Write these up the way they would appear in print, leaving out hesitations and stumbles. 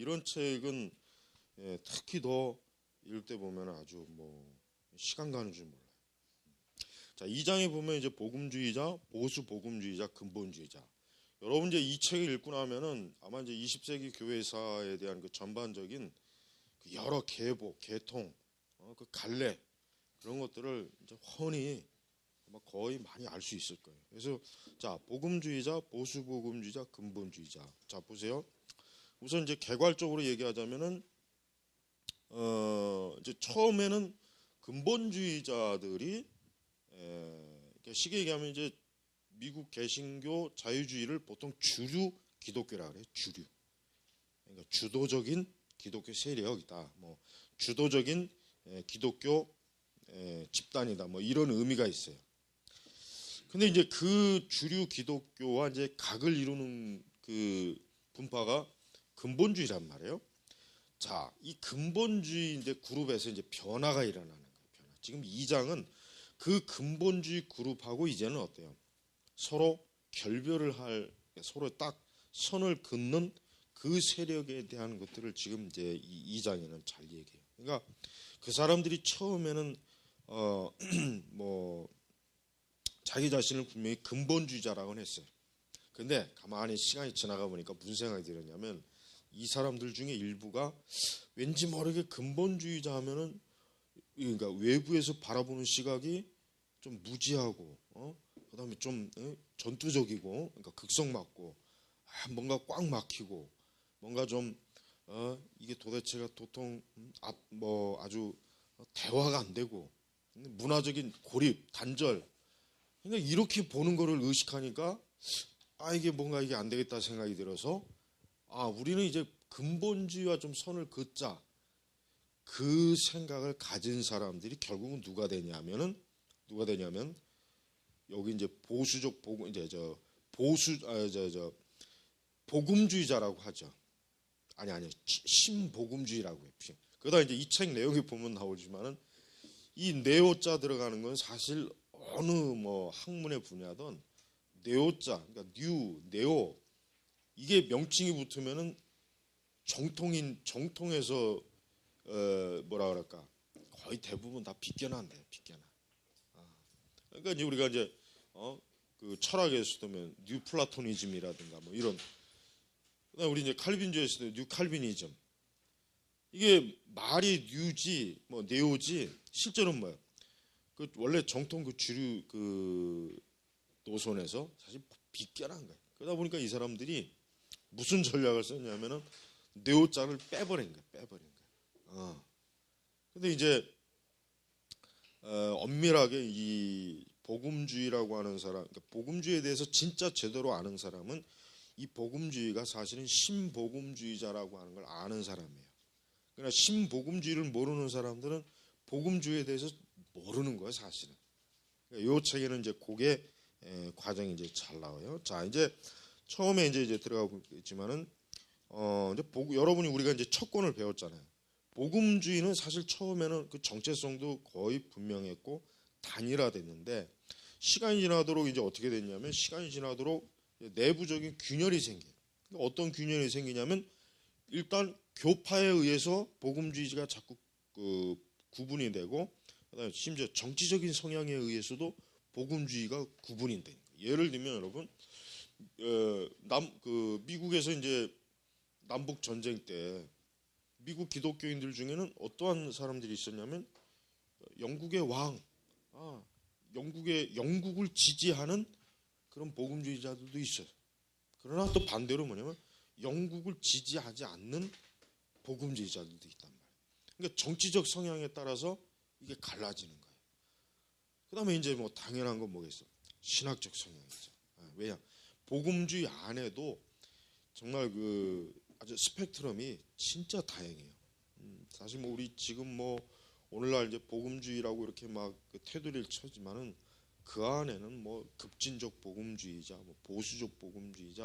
이런 책은 특히 더 읽을 때 보면 아주 뭐 시간 가는 줄 몰라요. 자, 2장에 보면 이제 복음주의자, 보수 복음주의자, 근본주의자. 여러분 이제 이 책을 읽고 나면은 아마 이제 20세기 교회사에 대한 그 전반적인 그 여러 계보, 계통, 그 갈래 그런 것들을 이제 훤히 아마 거의 많이 알 수 있을 거예요. 그래서 자, 복음주의자, 보수 복음주의자, 근본주의자. 자, 보세요. 우선 이제 개괄적으로 얘기하자면은 이제 처음에는 근본주의자들이 쉽게 얘기하면 이제 미국 개신교 자유주의를 보통 주류 기독교라 그래요. 주류. 그러니까 주도적인 기독교 세력이다. 뭐 주도적인 기독교 집단이다. 뭐 이런 의미가 있어요. 근데 이제 그 주류 기독교와 이제 각을 이루는 그 분파가 근본주의란 말이에요. 자, 이 근본주의 이제 그룹에서 이제 변화가 일어나는 거예요. 변화. 지금 2장은 그 근본주의 그룹하고 이제는 어때요? 서로 결별을 할, 서로 딱 선을 긋는 그 세력에 대한 것들을 지금 이제 이 2장에는 잘 얘기해요. 그러니까 그 사람들이 처음에는 뭐 자기 자신을 분명히 근본주의자라고는 했어요. 근데 가만히 시간이 지나가 보니까 무슨 생각이 들었냐면 이 사람들 중에 일부가 왠지 모르게 근본주의자 하면은 그러니까 외부에서 바라보는 시각이 좀 무지하고 그다음에 좀 전투적이고 그러니까 극성 맞고 뭔가 꽉 막히고 뭔가 좀 이게 도대체가 도통 뭐 아주 대화가 안 되고 문화적인 고립 단절 그러니까 이렇게 보는 거를 의식하니까 이게 뭔가 이게 안 되겠다 생각이 들어서 우리는 이제 근본주의와 좀 선을 긋자 그 생각을 가진 사람들이 결국은 누가 되냐면 여기 이제 보수적 복음 이제 복음주의자라고 하죠. 아니 신복음주의라고 해요. 그러다 이제 이 책 내용에 보면 나오지만은 이 네오자 들어가는 건 사실 어느 뭐 학문의 분야든 네오자 그러니까 네오 이게 명칭이 붙으면은 정통에서 뭐라 그럴까 거의 대부분 다 비껴난대요. 비껴나. 그러니까 이제 우리가 이제 그 철학에서도 보면 뉴 플라토니즘이라든가 뭐 이런 그다음에 우리 이제 칼빈주의에서도 뉴 칼빈이즘 이게 말이 뉴지 뭐 네오지 실제로는 뭐예요? 그 원래 정통 그 주류 그 노선에서 사실 비껴난 거예요. 그러다 보니까 이 사람들이 무슨 전략을 썼냐면은 네오자를 빼버린 거예요. 근데 이제 엄밀하게 이 복음주의라고 하는 사람, 그러니까 복음주의에 대해서 진짜 제대로 아는 사람은 이 복음주의가 사실은 신복음주의자라고 하는 걸 아는 사람이에요. 그러나 신복음주의를 모르는 사람들은 복음주의에 대해서 모르는 거예요, 사실은. 그러니까 이 책에는 이제 그게 과정이 이제 잘 나와요. 자, 이제 처음에 이제 들어가고 있지만은 이제 여러분이 우리가 이제 첫 권을 배웠잖아요. 복음주의는 사실 처음에는 그 정체성도 거의 분명했고 단일화됐는데 시간이 지나도록 이제 어떻게 됐냐면 시간이 지나도록 내부적인 균열이 생겨요. 그러니까 어떤 균열이 생기냐면 일단 교파에 의해서 복음주의가 자꾸 그 구분이 되고 그다음에 심지어 정치적인 성향에 의해서도 복음주의가 구분이 되는 거예요. 예를 들면 여러분 미국에서 이제 남북 전쟁 때 미국 기독교인들 중에는 어떠한 사람들이 있었냐면 영국의 왕, 영국을 지지하는 그런 복음주의자들도 있어요. 그러나 또 반대로 뭐냐면 영국을 지지하지 않는 복음주의자들도 있단 말이에요. 그러니까 정치적 성향에 따라서 이게 갈라지는 거예요. 그다음에 이제 뭐 당연한 건 뭐겠어? 신학적 성향이죠. 왜냐? 복음주의 안에도 정말 그 아주 스펙트럼이 진짜 다양해요. 사실 뭐 우리 지금 뭐 오늘날 이제 복음주의라고 이렇게 막 그 테두리를 쳐지만은 그 안에는 뭐 급진적 복음주의자, 뭐 보수적 복음주의자,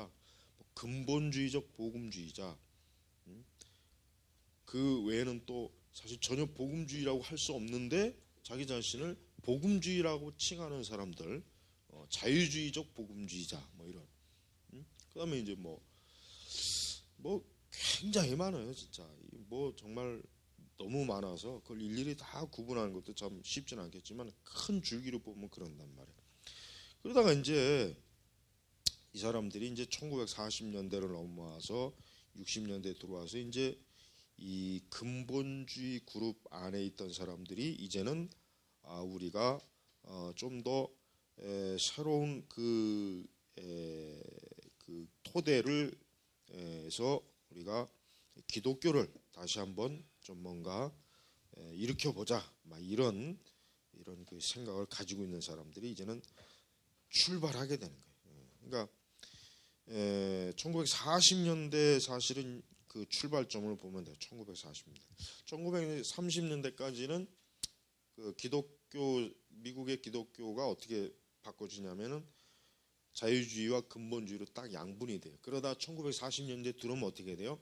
뭐 근본주의적 복음주의자, 그 외에는 또 사실 전혀 복음주의라고 할 수 없는데 자기 자신을 복음주의라고 칭하는 사람들, 자유주의적 복음주의자, 뭐 이런. 그다음에 이제 뭐 굉장히 많아요, 진짜. 뭐 정말 너무 많아서 그걸 일일이 다 구분하는 것도 참 쉽지는 않겠지만 큰 줄기로 보면 그런단 말이에요. 그러다가 이제 이 사람들이 이제 1940년대를 넘어와서 60년대 들어와서 이제 이 근본주의 그룹 안에 있던 사람들이 이제는 우리가 좀 더 새로운 그 토대를 해서 우리가 기독교를 다시 한번 좀 뭔가 일으켜 보자, 막 이런 그 생각을 가지고 있는 사람들이 이제는 출발하게 되는 거예요. 그러니까 1940년대 사실은 그 출발점을 보면 돼요. 1940년대, 1930년대까지는 그 미국의 기독교가 어떻게 바꿔지냐면은 자유주의와 근본주의로 딱 양분이 돼요. 그러다 1940년대 들어오면 어떻게 돼요?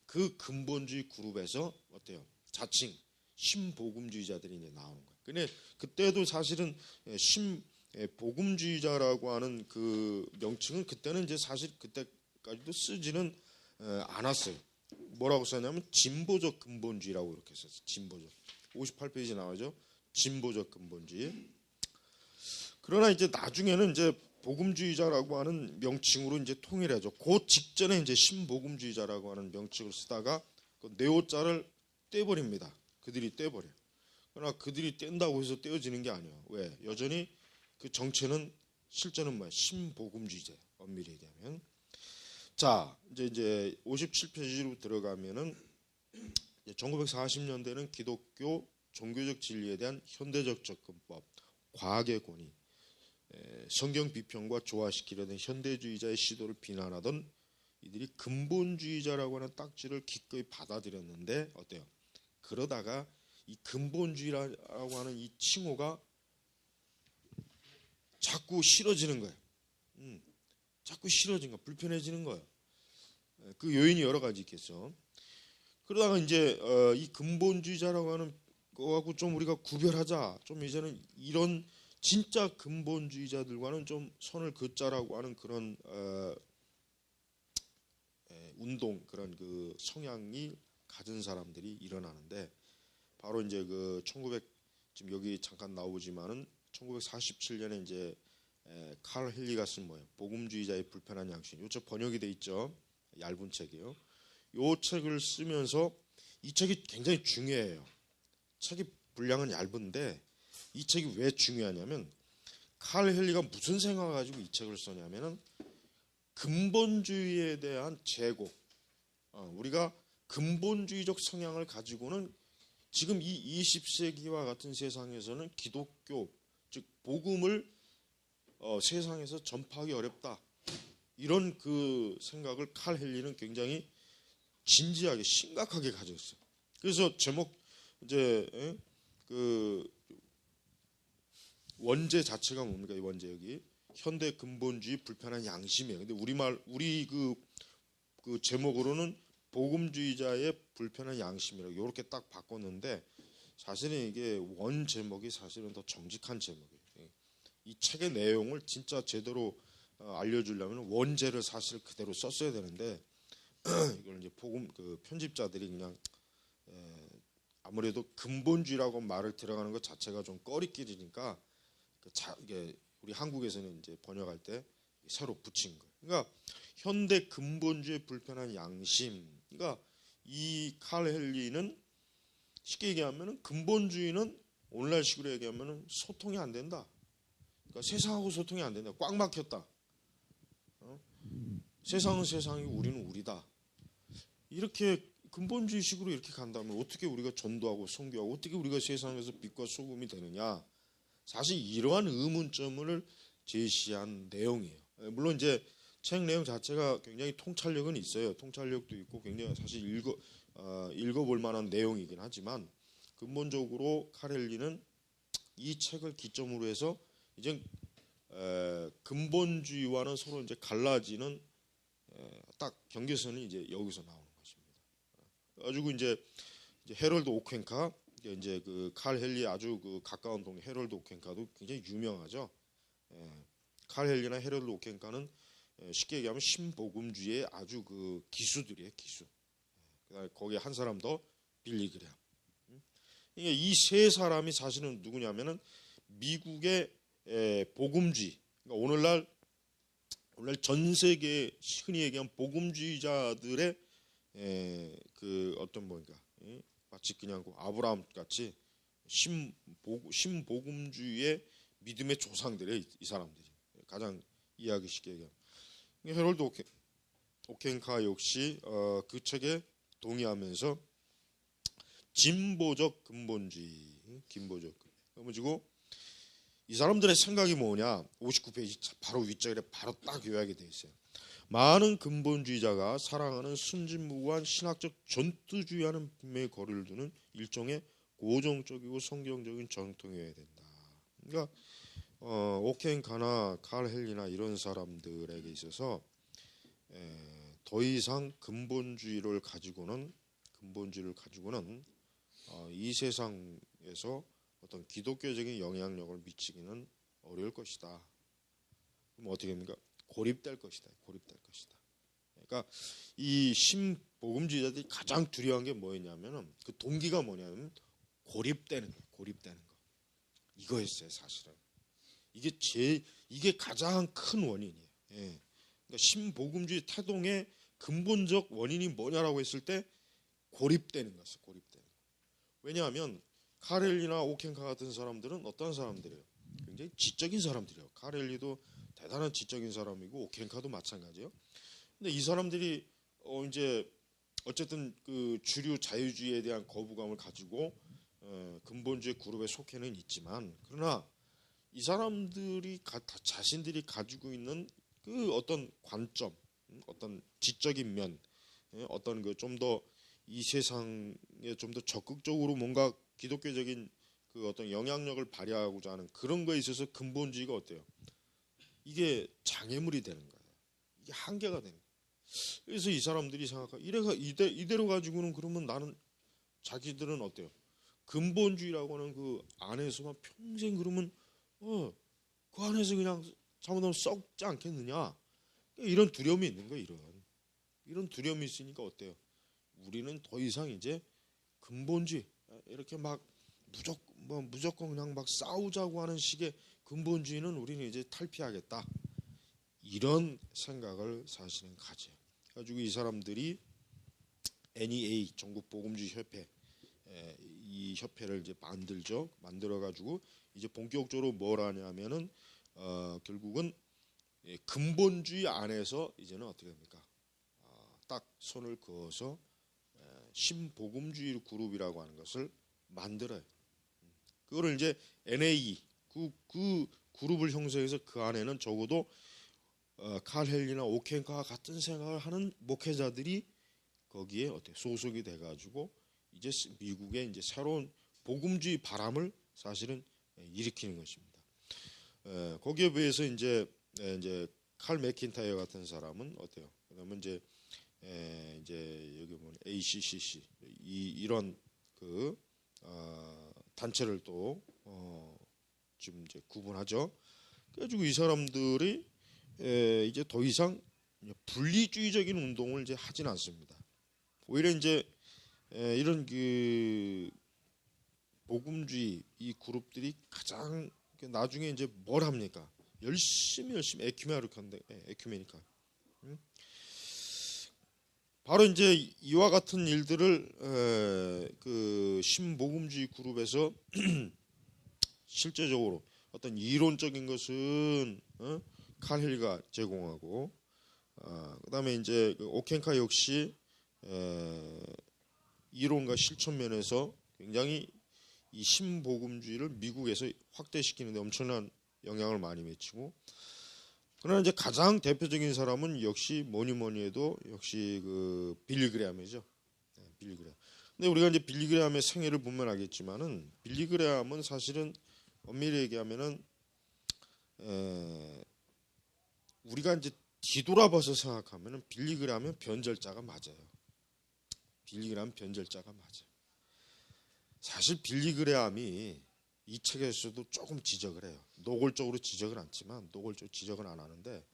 그 근본주의 그룹에서 어때요? 자칭 신복음주의자들이 이제 나오는 거예요. 근데 그때도 사실은 복음주의자라고 하는 그 명칭은 그때는 이제 사실 그때까지도 쓰지는 않았어요. 뭐라고 썼냐면 진보적 근본주의라고 이렇게 썼어요. 진보적. 58페이지 나오죠. 진보적 근본주의. 그러나 이제 나중에는 이제 복음주의자라고 하는 명칭으로 이제 통일하죠. 그 직전에 이제 신복음주의자라고 하는 명칭을 쓰다가 그 네오자를 떼버립니다. 그들이 떼버려요. 그러나 그들이 뗀다고 해서 떼어지는 게 아니에요. 왜? 여전히 그 정체는 실제는 뭐야? 신복음주의자예요. 엄밀히 얘기하면. 자, 이제 57페이지로 들어가면은 1940년대는 기독교 종교적 진리에 대한 현대적 접근법, 과학의 권위, 성경 비평과 조화시키려는 현대주의자의 시도를 비난하던 이들이 근본주의자라고 하는 딱지를 기꺼이 받아들였는데 어때요? 그러다가 이 근본주의라고 하는 이 칭호가 자꾸 싫어지는 거예요. 자꾸 싫어진 거, 불편해지는 거예요. 그 요인이 여러 가지 있겠죠. 그러다가 이제 이 근본주의자라고 하는 거하고 좀 우리가 구별하자. 좀 이제는 이런 진짜 근본주의자들과는 좀 선을 긋자라고 하는 그런 운동, 그런 그 성향이 가진 사람들이 일어나는데 바로 이제 그 1900 지금 여기 잠깐 나오지만은 1947년에 이제 칼 헨리가 쓴 뭐예요? 복음주의자의 불편한 양심. 요쪽 번역이 돼 있죠. 얇은 책이요. 요 책을 쓰면서 이 책이 굉장히 중요해요. 책이 분량은 얇은데 이 책이 왜 중요하냐면 칼 헨리가 무슨 생각을 가지고 이 책을 썼냐면은 근본주의에 대한 제고, 우리가 근본주의적 성향을 가지고는 지금 이 20세기와 같은 세상에서는 기독교, 즉 복음을 세상에서 전파하기 어렵다. 이런 그 생각을 칼 헨리는 굉장히 진지하게 심각하게 가졌어요. 그래서 제목 이제 그 원제 자체가 뭡니까? 이 원제 여기 현대 근본주의 불편한 양심이에요. 근데 우리 그 제목으로는 복음주의자의 불편한 양심이라고 이렇게 딱 바꿨는데 사실은 이게 원 제목이 사실은 더 정직한 제목이에요. 이 책의 내용을 진짜 제대로 알려주려면 원제를 사실 그대로 썼어야 되는데 이걸 이제 복음 그 편집자들이 그냥 아무래도 근본주의라고 말을 들어가는 것 자체가 좀 꺼리끼리니까 이게 우리 한국에서는 이제 번역할 때 새로 붙인 거예요. 그러니까 현대 근본주의 불편한 양심. 그러니까 이 칼 헨리는 쉽게 얘기하면은 근본주의는 오늘날식으로 얘기하면은 소통이 안 된다. 그러니까 세상하고 소통이 안 된다. 꽉 막혔다. 세상은 세상이고 우리는 우리다. 이렇게 근본주의식으로 이렇게 간다면 어떻게 우리가 전도하고 선교하고 어떻게 우리가 세상에서 빛과 소금이 되느냐? 사실 이러한 의문점을 제시한 내용이에요. 물론 이제 책 내용 자체가 굉장히 통찰력은 있어요. 통찰력도 있고 굉장히 사실 읽어볼 만한 내용이긴 하지만 근본적으로 칼 헨리는 이 책을 기점으로 해서 이제 근본주의와는 서로 이제 갈라지는 딱 경계선이 이제 여기서 나오는 것입니다. 가지고 이제 헤럴드 오켄카 이제 그 칼 헨리 아주 그 가까운 동네 헤럴드 오켄카도 굉장히 유명하죠. 칼 헨리나 헤럴드 오켄카는 쉽게 얘기하면 신복음주의의 아주 그 기수들이에요, 기수. 그다음에 거기에 한 사람 더 빌리그레암. 이 세 사람이 사실은 누구냐면은 미국의 복음주의. 그러니까 오늘날 전 세계 흔히 얘기한 복음주의자들의 그 어떤 뭐인가 마치 그냥 아브라함 같이 신복음주의의 믿음의 조상들의 이 사람들이 가장 이해하기 쉽게 얘기하면 헤럴드 오켄카 역시 그 책에 동의하면서 진보적 근본주의, 그래가지고 이 사람들의 생각이 뭐냐? 59페이지 바로 윗절에 바로 딱 요약이 되어 있어요. 많은 근본주의자가 사랑하는 순진무구한 신학적 전투주의와는 분명히 거리를 두는 일종의 고정적이고 성경적인 전통이어야 된다. 그러니까 오켄카나 칼 헨리나 이런 사람들에게 있어서 더 이상 근본주의를 가지고는 이 세상에서 어떤 기독교적인 영향력을 미치기는 어려울 것이다. 그럼 어떻게 됩니까? 고립될 것이다. 그러니까 이 신복음주의자들이 가장 두려워한 게 뭐였냐면은 그 동기가 뭐냐면 고립되는 거. 이거였어요, 사실은. 이게 가장 큰 원인이에요. 그러니까 신복음주의 태동의 근본적 원인이 뭐냐라고 했을 때 고립되는 것이에요. 왜냐하면 카렐리나 오켄카 같은 사람들은 어떤 사람들이에요? 굉장히 지적인 사람들이에요. 카렐리도 대단한 지적인 사람이고 오켄카도 마찬가지예요. 근데 이 사람들이 이제 어쨌든 그 주류 자유주의에 대한 거부감을 가지고 근본주의 그룹에 속해는 있지만 그러나 이 사람들이 자신들이 가지고 있는 그 어떤 관점, 어떤 지적인 면, 어떤 그 좀 더 이 세상에 좀 더 적극적으로 뭔가 기독교적인 그 어떤 영향력을 발휘하고자 하는 그런 거에 있어서 근본주의가 어때요? 이게 장애물이 되는 거예요. 이게 한계가 되는 거예요. 그래서 이 사람들이 생각하고 이대로 가지고는 그러면 나는 자기들은 어때요? 근본주의라고 하는 그 안에서만 평생 그러면 그 안에서 그냥 잘못하면 썩지 않겠느냐? 이런 두려움이 있는 거예요. 이런 두려움이 있으니까 어때요? 우리는 더 이상 이제 근본주의 이렇게 막 무조건 그냥 막 싸우자고 하는 식의 근본주의는 우리는 이제 탈피하겠다. 이런 생각을 사실은 가져요. 가지고 이 사람들이 NEA 전국 복음주의 협회 이 협회를 이제 만들어 가지고 이제 본격적으로 뭘 하냐면은 결국은 근본주의 안에서 이제는 어떻게 됩니까? 딱 손을 그어서 신복음주의 그룹이라고 하는 것을 만들어요. 그거를 이제 NAE 그 그룹을 형성해서 그 안에는 적어도 칼 헨리나 오켄카와 같은 생각을 하는 목회자들이 거기에 어떻게 소속이 돼가지고 이제 미국의 이제 새로운 복음주의 바람을 사실은 일으키는 것입니다. 거기에 비해서 이제 칼 맥킨타이어 같은 사람은 어때요? 그다음에 이제 여기 보면 ACCC 이런 그 단체를 또 지금 이제 구분하죠. 그래가지고 이 사람들이 이제 더 이상 분리주의적인 운동을 이제 하진 않습니다. 오히려 이제 이런 그 복음주의 이 그룹들이 가장 나중에 이제 뭘 합니까? 열심히 에큐메니카. 바로 이제 이와 같은 일들을 그 신복음주의 그룹에서 실제적으로 어떤 이론적인 것은 칼 헨리가 제공하고 그다음에 이제 그 오켄카 역시 이론과 실천 면에서 굉장히 이 신복음주의를 미국에서 확대시키는 데 엄청난 영향을 많이 미치고 그러나 이제 가장 대표적인 사람은 역시 뭐니 해도 역시 그 빌리그레암이죠. 빌리그레암. 근데 우리가 이제 빌리그레암의 생애를 보면 알겠지만은 빌리그레암은 사실은 엄밀히 얘기하면은 우리가 이제 뒤돌아봐서 생각하면은 빌리그레암은 변절자가 맞아요. 빌리그레암 변절자가 맞아요. 사실 빌리그레암이 이 책에서도 조금 지적을 해요. 노골적으로 지적을 안 하는데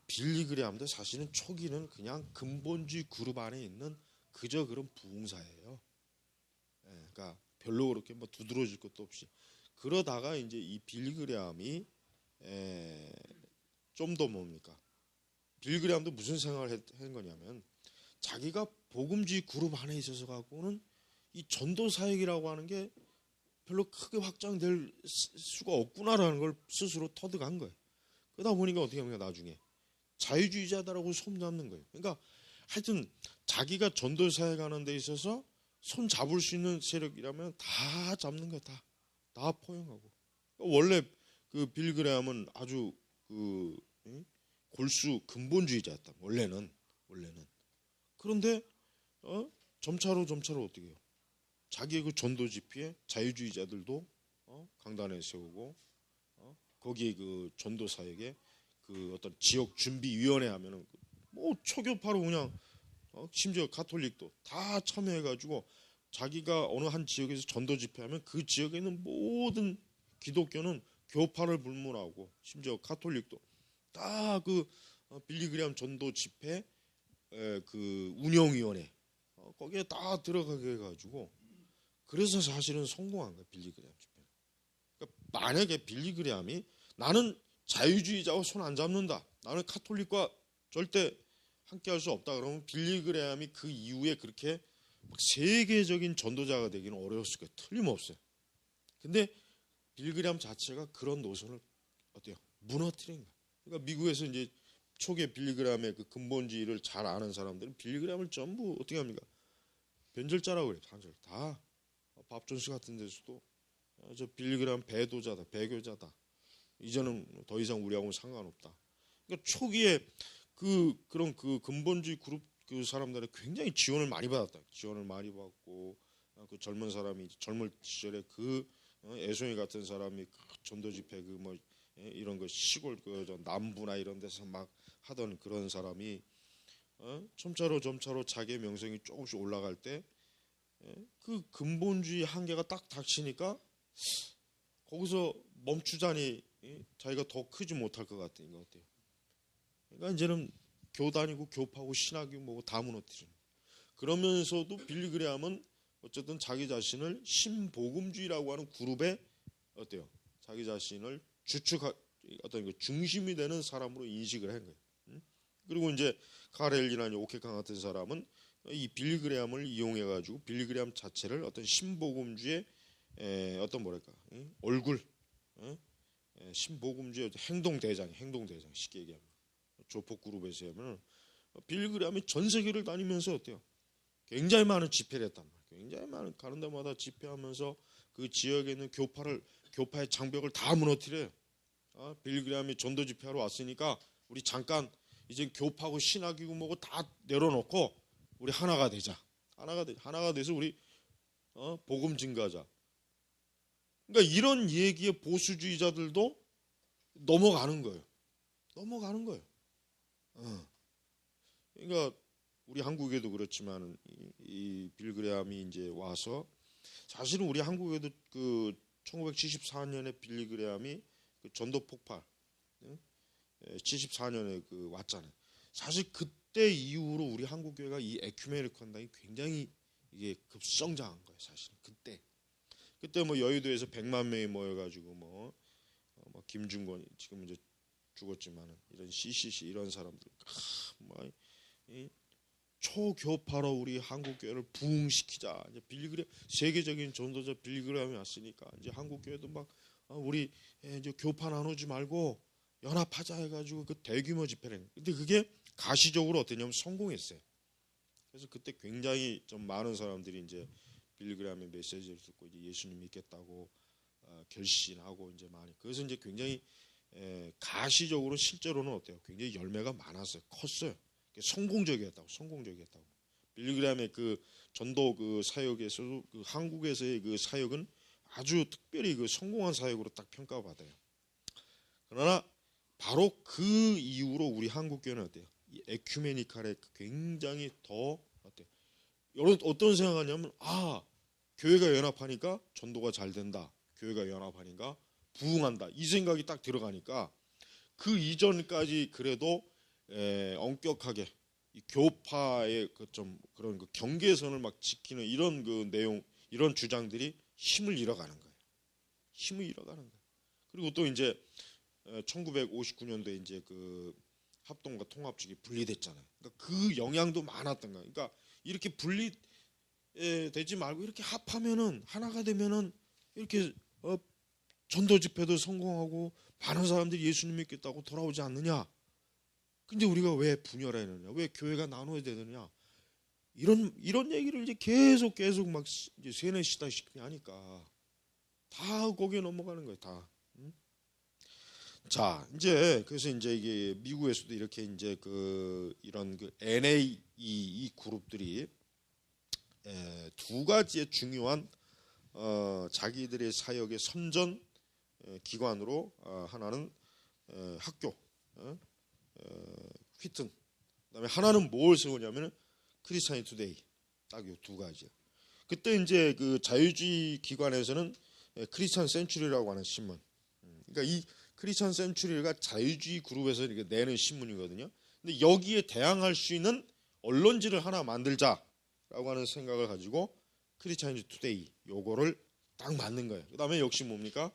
빌리그레암도 사실은 초기는 그냥 근본주의 그룹 안에 있는 그저 그런 부흥사예요. 예, 그러니까 별로 그렇게 뭐 두드러질 것도 없이 그러다가 이제 이 빌리그레함이 좀 더 뭡니까? 빌리그레함도 무슨 생각을 한 거냐면 자기가 복음주의 그룹 안에 있어서 갖고는 이 전도 사역이라고 하는 게 별로 크게 확장될 수가 없구나라는 걸 스스로 터득한 거예요. 그러다 보니까 어떻게 하면 나중에 자유주의자다라고 손잡는 거예요. 그러니까 하여튼 자기가 전도 사역하는 데 있어서 손 잡을 수 있는 세력이라면 다 잡는 거야. 다 포용하고. 원래 그 빌리그레함은 아주 그 골수 근본주의자였다. 원래는. 그런데 점차로 어떻게 해요? 자기의 그 전도 집회에 자유주의자들도 강단에 세우고 거기에 그 전도 사역에 그 어떤 지역 준비위원회 하면은 뭐 초교파로 그냥 심지어 가톨릭도 다 참여해가지고 자기가 어느 한 지역에서 전도 집회하면 그 지역에 있는 모든 기독교는 교파를 불문하고 심지어 가톨릭도 다 그 빌리그레함 전도 집회 그 운영위원회 거기에 다 들어가게 해가지고 그래서 사실은 성공한 거예요. 빌리그레함 집회. 그러니까 만약에 빌리그레함이 나는 자유주의자와 손 안 잡는다. 나는 가톨릭과 절대 함께할 수 없다. 그러면 빌리그레함이 그 이후에 그렇게 막 세계적인 전도자가 되기는 어려웠을 거예요. 틀림없어요. 근데 빌리그레함 자체가 그런 노선을 어때요? 무너뜨린 거예요. 그러니까 미국에서 이제 초기에 빌리그레함의 그 근본주의를 잘 아는 사람들은 빌리그레함을 전부 어떻게 합니까? 변절자라고 그래요. 한절 다. 밥 존스 같은 데서도 저 빌리그레함 배도자다, 배교자다. 이제는 더 이상 우리하고는 상관없다. 그러니까 초기에 그런 그 근본주의 그룹 그 사람들이 굉장히 지원을 많이 받았다. 지원을 많이 받고 그 젊은 사람이 젊을 시절에 그 애송이 같은 사람이 그 전도 집회 그 뭐 이런 거 시골 그 남부나 이런 데서 막 하던 그런 사람이 점차로 자기의 명성이 조금씩 올라갈 때 그 근본주의 한계가 딱 닥치니까 거기서 멈추자니 자기가 더 크지 못할 것 같은 거 어때요? 그러니까 이제는 교단이고 교파고 신학이고 뭐고 다 무너뜨리는. 그러면서도 빌리그레함은 어쨌든 자기 자신을 신복음주의라고 하는 그룹에 어때요? 자기 자신을 어떤 그 중심이 되는 사람으로 인식을 한 거예요. 그리고 이제 카렐리나 오케칸 같은 사람은 이 빌리그레함을 이용해 가지고 빌리그레함 자체를 어떤 신복음주의 어떤 뭐랄까 얼굴 신복음주의 행동대장 쉽게 얘기하면 조폭 그룹에서 하면 빌리그레함이 전 세계를 다니면서 어때요? 굉장히 많은 집회를 했단 말이에요. 굉장히 많은 가는 데마다 집회하면서 그 지역에 있는 교파의 장벽을 다 무너뜨려요. 빌리그레함이 전도 집회하러 왔으니까 우리 잠깐 이제 교파고 신학이고 뭐고 다 내려놓고 우리 하나가 되자. 하나가 돼서 우리 복음 증가자. 그러니까 이런 얘기에 보수주의자들도 넘어가는 거예요. 그러니까 우리 한국에도 그렇지만 이 빌리그레함이 이제 와서 사실은 우리 한국에도 그 1974년에 빌리그레함이 그 전도 폭발 74년에 그 왔잖아요. 사실 그때 이후로 우리 한국 교회가 이 에큐메니컬 건당이 굉장히 이게 급성장한 거예요. 사실은 그때 뭐 여의도에서 100만 명이 모여가지고 뭐 김중건 지금 이제 죽었지만은 이런 CCC 이런 사람들 뭐 초교파로 우리 한국 교회를 부흥시키자. 이제 빌리그레 세계적인 전도자 빌리그레함이 왔으니까 이제 한국 교회도 막 우리 이제 교파 나누지 말고 연합하자 해가지고 그 대규모 집회를. 근데 그게 가시적으로 어떠냐면 성공했어요. 그래서 그때 굉장히 좀 많은 사람들이 이제 빌리그레함의 메시지를 듣고 이제 예수님 믿겠다고 결심하고 이제 많이. 그래서 이제 굉장히 가시적으로 실제로는 어때요? 굉장히 열매가 많았어요. 컸어요. 성공적이었다고. 빌리그레함의 그 전도 그 사역에서도 그 한국에서의 그 사역은 아주 특별히 그 성공한 사역으로 딱 평가받아요. 그러나 바로 그 이후로 우리 한국 교회는 어때요? 이 에큐메니칼에 굉장히 더 어때요? 여러분 어떤 생각하냐면 교회가 연합하니까 전도가 잘 된다. 교회가 연합하니까 부흥한다. 이 생각이 딱 들어가니까 그 이전까지 그래도 엄격하게 이 교파의 그 좀 그런 그 경계선을 막 지키는 이런 그 내용, 이런 주장들이 힘을 잃어가는 거예요. 힘을 잃어가는 거예요. 그리고 또 이제 1959년도에 이제 그 합동과 통합 측이 분리됐잖아요. 그러니까 그 영향도 많았던 거예요. 그러니까 이렇게 분리되지 말고 이렇게 합하면은 하나가 되면은 이렇게 전도 집회도 성공하고 많은 사람들이 예수님 믿겠다고 돌아오지 않느냐? 근데 우리가 왜 분열해느냐? 왜 교회가 나눠야 되느냐? 이런 얘기를 이제 계속 막 이제 세뇌시다시피 하니까 다 거기에 넘어가는 거예요. 다. 자, 이제 그래서 이제 이게 미국에서도 이렇게 이제 그 이런 그 NAE 이 그룹들이 두 가지의 중요한 자기들의 사역의 선전 기관으로 하나는 학교, 휘튼, 그다음에 하나는 뭘 세우냐면은 크리스찬 투데이, 딱 이 두 가지요. 그때 이제 그 자유주의 기관에서는 크리스찬 센츄리라고 하는 신문, 그러니까 이 크리스찬 센츄리가 자유주의 그룹에서 이렇게 내는 신문이거든요. 근데 여기에 대항할 수 있는 언론지를 하나 만들자라고 하는 생각을 가지고 크리스찬 투데이 요거를 딱 만든 거예요. 그다음에 역시 뭡니까?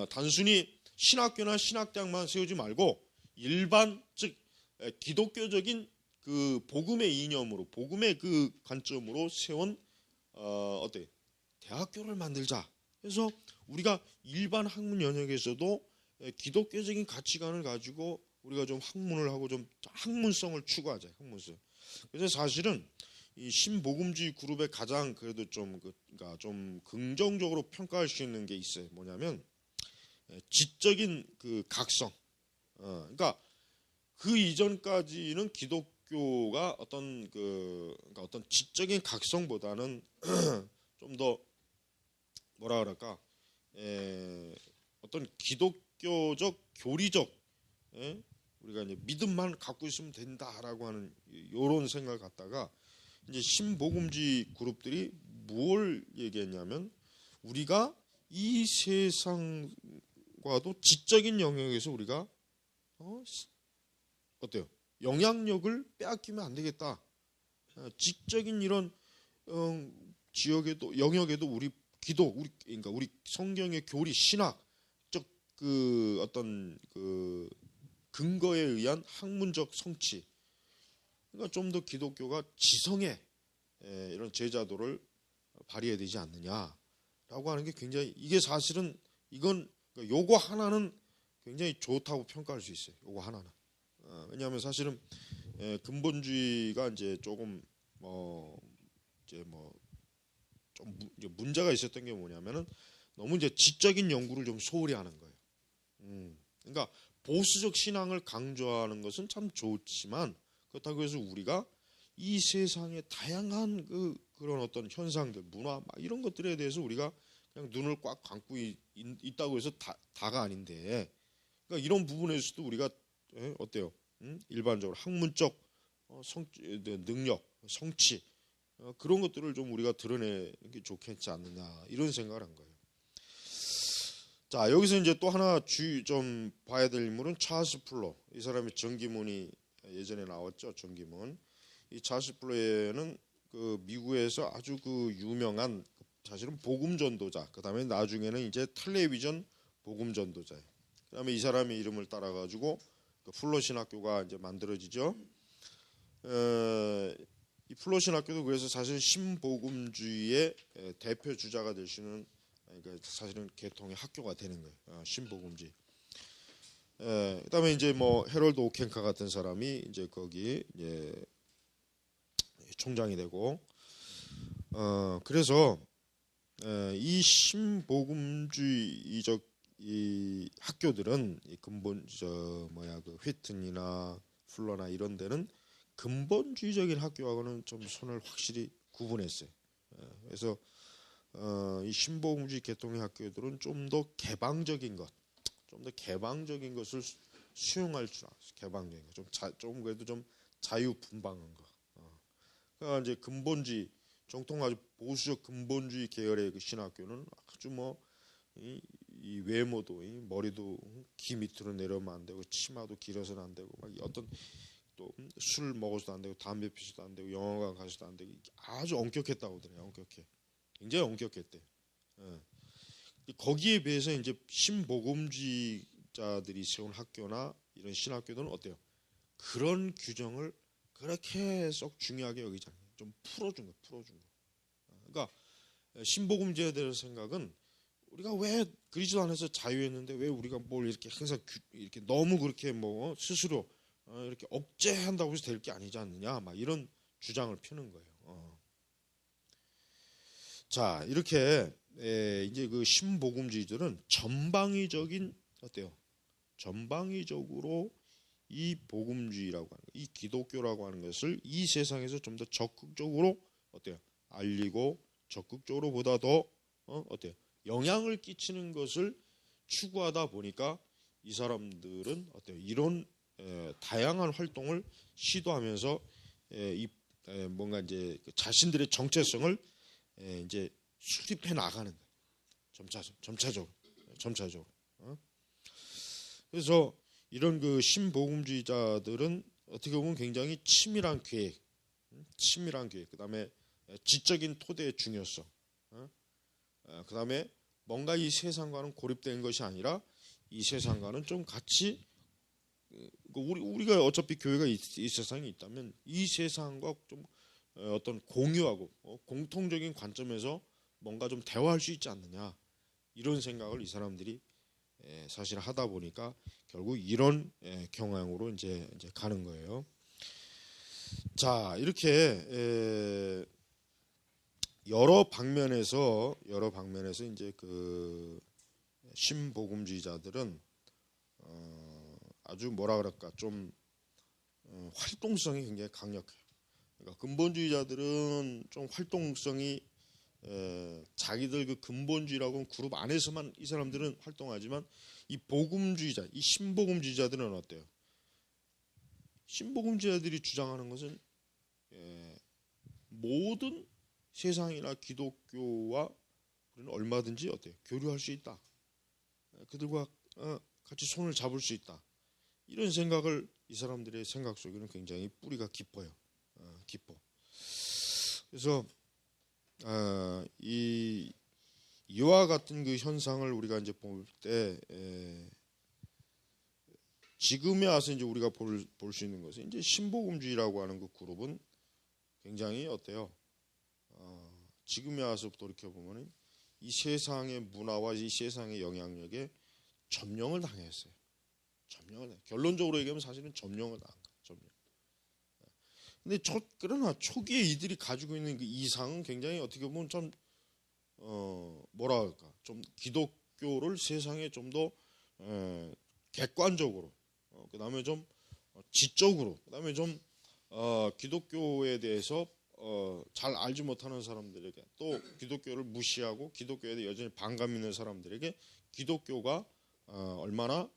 단순히 신학교나 신학대학만 세우지 말고 일반 즉 기독교적인 그 복음의 이념으로 복음의 그 관점으로 세운 어때 대학교를 만들자. 그래서 우리가 일반 학문 영역에서도 기독교적인 가치관을 가지고 우리가 좀 학문을 하고 좀 학문성을 추구하자. 학문성. 그래서 사실은 이 신복음주의 그룹의 가장 그래도 좀 그러니까 좀 긍정적으로 평가할 수 있는 게 있어요. 뭐냐면 지적인 그 각성. 그러니까 그 이전까지는 기독교가 어떤 그러니까 어떤 지적인 각성보다는 좀 더 뭐라 그럴까 어떤 기독교적 교리적 우리가 이제 믿음만 갖고 있으면 된다라고 하는 이런 생각을 갖다가 이제 신복음주의 그룹들이 뭘 얘기했냐면 우리가 이 세상과도 지적인 영역에서 우리가 어때요? 영향력을 빼앗기면 안 되겠다. 지적인 이런 지역에도 영역에도 우리 그러니까 우리 성경의 교리 신학 그 어떤 그 근거에 의한 학문적 성취, 그러니까 좀 더 기독교가 지성의 이런 제자도를 발휘해야 되지 않느냐라고 하는 게 굉장히 이게 사실은 이건 요거 하나는 굉장히 좋다고 평가할 수 있어요. 요거 하나는 왜냐하면 사실은 근본주의가 이제 조금 이제 좀 문제가 있었던 게 뭐냐면은 너무 이제 지적인 연구를 좀 소홀히 하는 거예요. 그러니까 보수적 신앙을 강조하는 것은 참 좋지만 그렇다고 해서 우리가 이 세상의 다양한 그런 어떤 현상들, 문화 막 이런 것들에 대해서 우리가 그냥 눈을 꽉 감고 있다고 해서 다가 아닌데, 그러니까 이런 부분에서도 우리가 어때요? 일반적으로 학문적 능력, 성취 그런 것들을 좀 우리가 드러내는 게 좋겠지 않느냐 이런 생각을 한 거예요. 자, 여기서 이제 또 하나 좀 봐야 될 인물은 찰스 풀러. 이 사람이 전기문이 예전에 나왔죠. 전기문. 이 찰스 풀러는 그 미국에서 아주 그 유명한 사실은 복음 전도자. 그다음에 나중에는 이제 텔레비전 복음 전도자예요. 그다음에 이 사람의 이름을 따라 가지고 그 풀러 신학교가 이제 만들어지죠. 이 풀러 신학교도 그래서 사실 신복음주의의 대표 주자가 될 수 있는 그러니까 사실은 계통의 학교가 되는 거예요. 신복음주의. 그다음에 이제 뭐 헤럴드 오켄카 같은 사람이 이제 거기 이제 총장이 되고 그래서 이 신복음주의적 이 학교들은 이 근본 그 휘튼이나 풀러나 이런 데는 근본주의적인 학교하고는 좀 손을 확실히 구분했어요. 그래서 이 신복음주의 계통의 학교들은 좀 더 개방적인 것을 수용할 줄 알았어요. 개방적인 것, 좀 그래도 좀 자유분방한 거. 그러니까 이제 근본주의, 정통 아주 보수적 근본주의 계열의 그 신학교는 아주 이 외모도 머리도 귀 밑으로 내려면 안 되고 치마도 길어서는 안 되고 막 어떤 또 술 먹어서도 안 되고 담배 피워서도 안 되고 영화관 가서도 안 되고 아주 엄격했다고 하더래요. 엄격해. 굉장히 엄격했대. 예. 거기에 비해서 이제 신복음주의자들이 세운 학교나 이런 신학교들은 어때요? 그런 규정을 그렇게 썩 중요하게 여기지 않아요. 좀 풀어준 거, 풀어준 거. 그러니까 신복음주의자들의 생각은 우리가 왜 그리스도 안에서 자유했는데 왜 우리가 뭘 이렇게 항상 이렇게 너무 그렇게 뭐 스스로 이렇게 억제한다고 해서 될 게 아니지 않느냐, 막 이런 주장을 펴는 거예요. 자, 이렇게 이제 그 신복음주의들은 전방위적인 어때요? 전방위적으로 이 복음주의라고 하는 이 기독교라고 하는 것을 이 세상에서 좀 더 적극적으로 어때요? 알리고 적극적으로 보다 더 어때요? 영향을 끼치는 것을 추구하다 보니까 이 사람들은 어때요? 이런 다양한 활동을 시도하면서 뭔가 이제 자신들의 정체성을 이제 수립해 나가는 거예요. 점차적으로. 그래서 이런 그 신복음주의자들은 어떻게 보면 굉장히 치밀한 계획, 그다음에 지적인 토대의 중요성, 그다음에 뭔가 이 세상과는 고립된 것이 아니라 이 세상과는 좀 같이 우리가 어차피 교회가 이 세상에 있다면 이 세상과 좀 어떤 공유하고 공통적인 관점에서 뭔가 좀 대화할 수 있지 않느냐, 이런 생각을 이 사람들이 사실 하다 보니까 결국 이런 경향으로 이제 가는 거예요. 자, 이렇게 여러 방면에서 이제 그 신복음주의자들은 아주 뭐라 그럴까 좀 활동성이 굉장히 강력해요. 그러니까 근본주의자들은 좀 활동성이 자기들 그 근본주의라고 그룹 안에서만 이 사람들은 활동하지만 이 복음주의자, 이 신복음주의자들은 어때요? 신복음주의자들이 주장하는 것은 모든 세상이나 기독교와 우리는 얼마든지 어때요? 교류할 수 있다. 그들과 같이 손을 잡을 수 있다. 이런 생각을 이 사람들의 생각 속에는 굉장히 뿌리가 깊어요. 깊어. 그래서 이와 같은 그 현상을 우리가 이제 볼 때 지금에 와서 이제 우리가 볼 수 있는 것은 이제 신복음주의라고 하는 그 그룹은 굉장히 어때요? 지금에 와서 돌이켜 보면은 이 세상의 문화와 이 세상의 영향력에 점령을 당했어요. 결론적으로 얘기하면 사실은 점령을 당한 거예요. 점령. 근데 그러나 초기에 이들이 가지고 있는 그 이상은 굉장히 어떻게 보면 좀 뭐라 할까, 좀 기독교를 세상에 좀 더 객관적으로, 그다음에 좀 지적으로, 그다음에 좀 기독교에 대해서 잘 알지 못하는 사람들에게, 또 기독교를 무시하고 기독교에 대해 여전히 반감 있는 사람들에게 기독교가 얼마나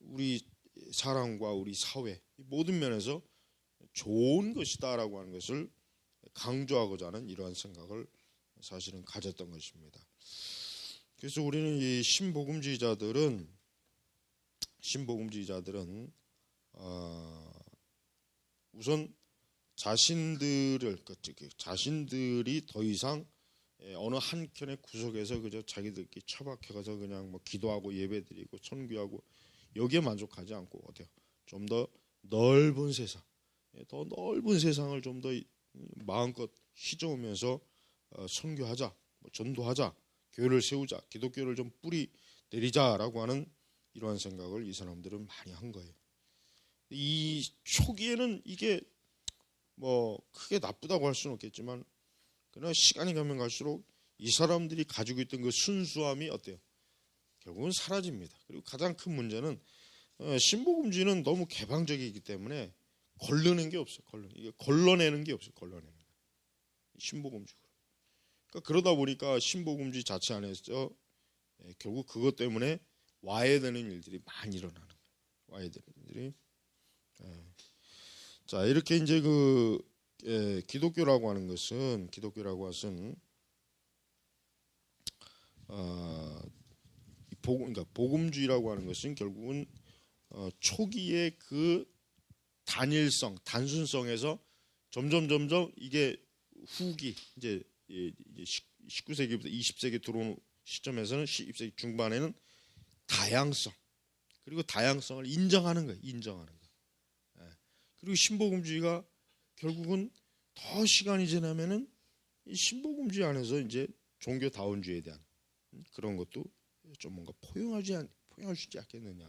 우리 사람과 우리 사회 모든 면에서 좋은 것이다라고 하는 것을 강조하고자 하는 이러한 생각을 사실은 가졌던 것입니다. 그래서 우리는 이 신복음주의자들은 우선 자신들이 더 이상 어느 한켠의 구석에서 그저 자기들끼리 처박혀가서 그냥 뭐 기도하고 예배드리고 선교하고 여기에 만족하지 않고 어때요? 좀 더 넓은 세상, 더 넓은 세상을 좀 더 마음껏 휘저으면서 선교하자, 뭐 전도하자, 교회를 세우자, 기독교를 좀 뿌리 내리자라고 하는 이러한 생각을 이 사람들은 많이 한 거예요. 이 초기에는 이게 뭐 크게 나쁘다고 할 수는 없겠지만, 그러나 시간이 가면 갈수록 이 사람들이 가지고 있던 그 순수함이 어때요? 결국은 사라집니다. 그리고 가장 큰 문제는 신복음주의는 너무 개방적이기 때문에 걸러낸 게 없어요. 걸러내는 게 없어요. 신복음주의. 그러니까 그러다 보니까 신복음주의 자체 안에서 결국 그것 때문에 와해되는 일들이 많이 일어나는 거예요. 와해되는 일들이. 자, 이렇게 이제 그 기독교라고 하는 것은 그러니까 복음주의라고 하는 것은 결국은 초기에 그 단일성, 단순성에서 점점 이게 후기 이제 19세기부터 20세기 들어오는 시점에서는 20세기 중반에는 다양성, 그리고 다양성을 인정하는 거예요. 인정하는 거. 그리고 신복음주의가 결국은 더 시간이 지나면은 이 신복음주의 안에서 이제 종교다원주의에 대한 그런 것도 좀 뭔가 포용할 수 있지 않겠느냐.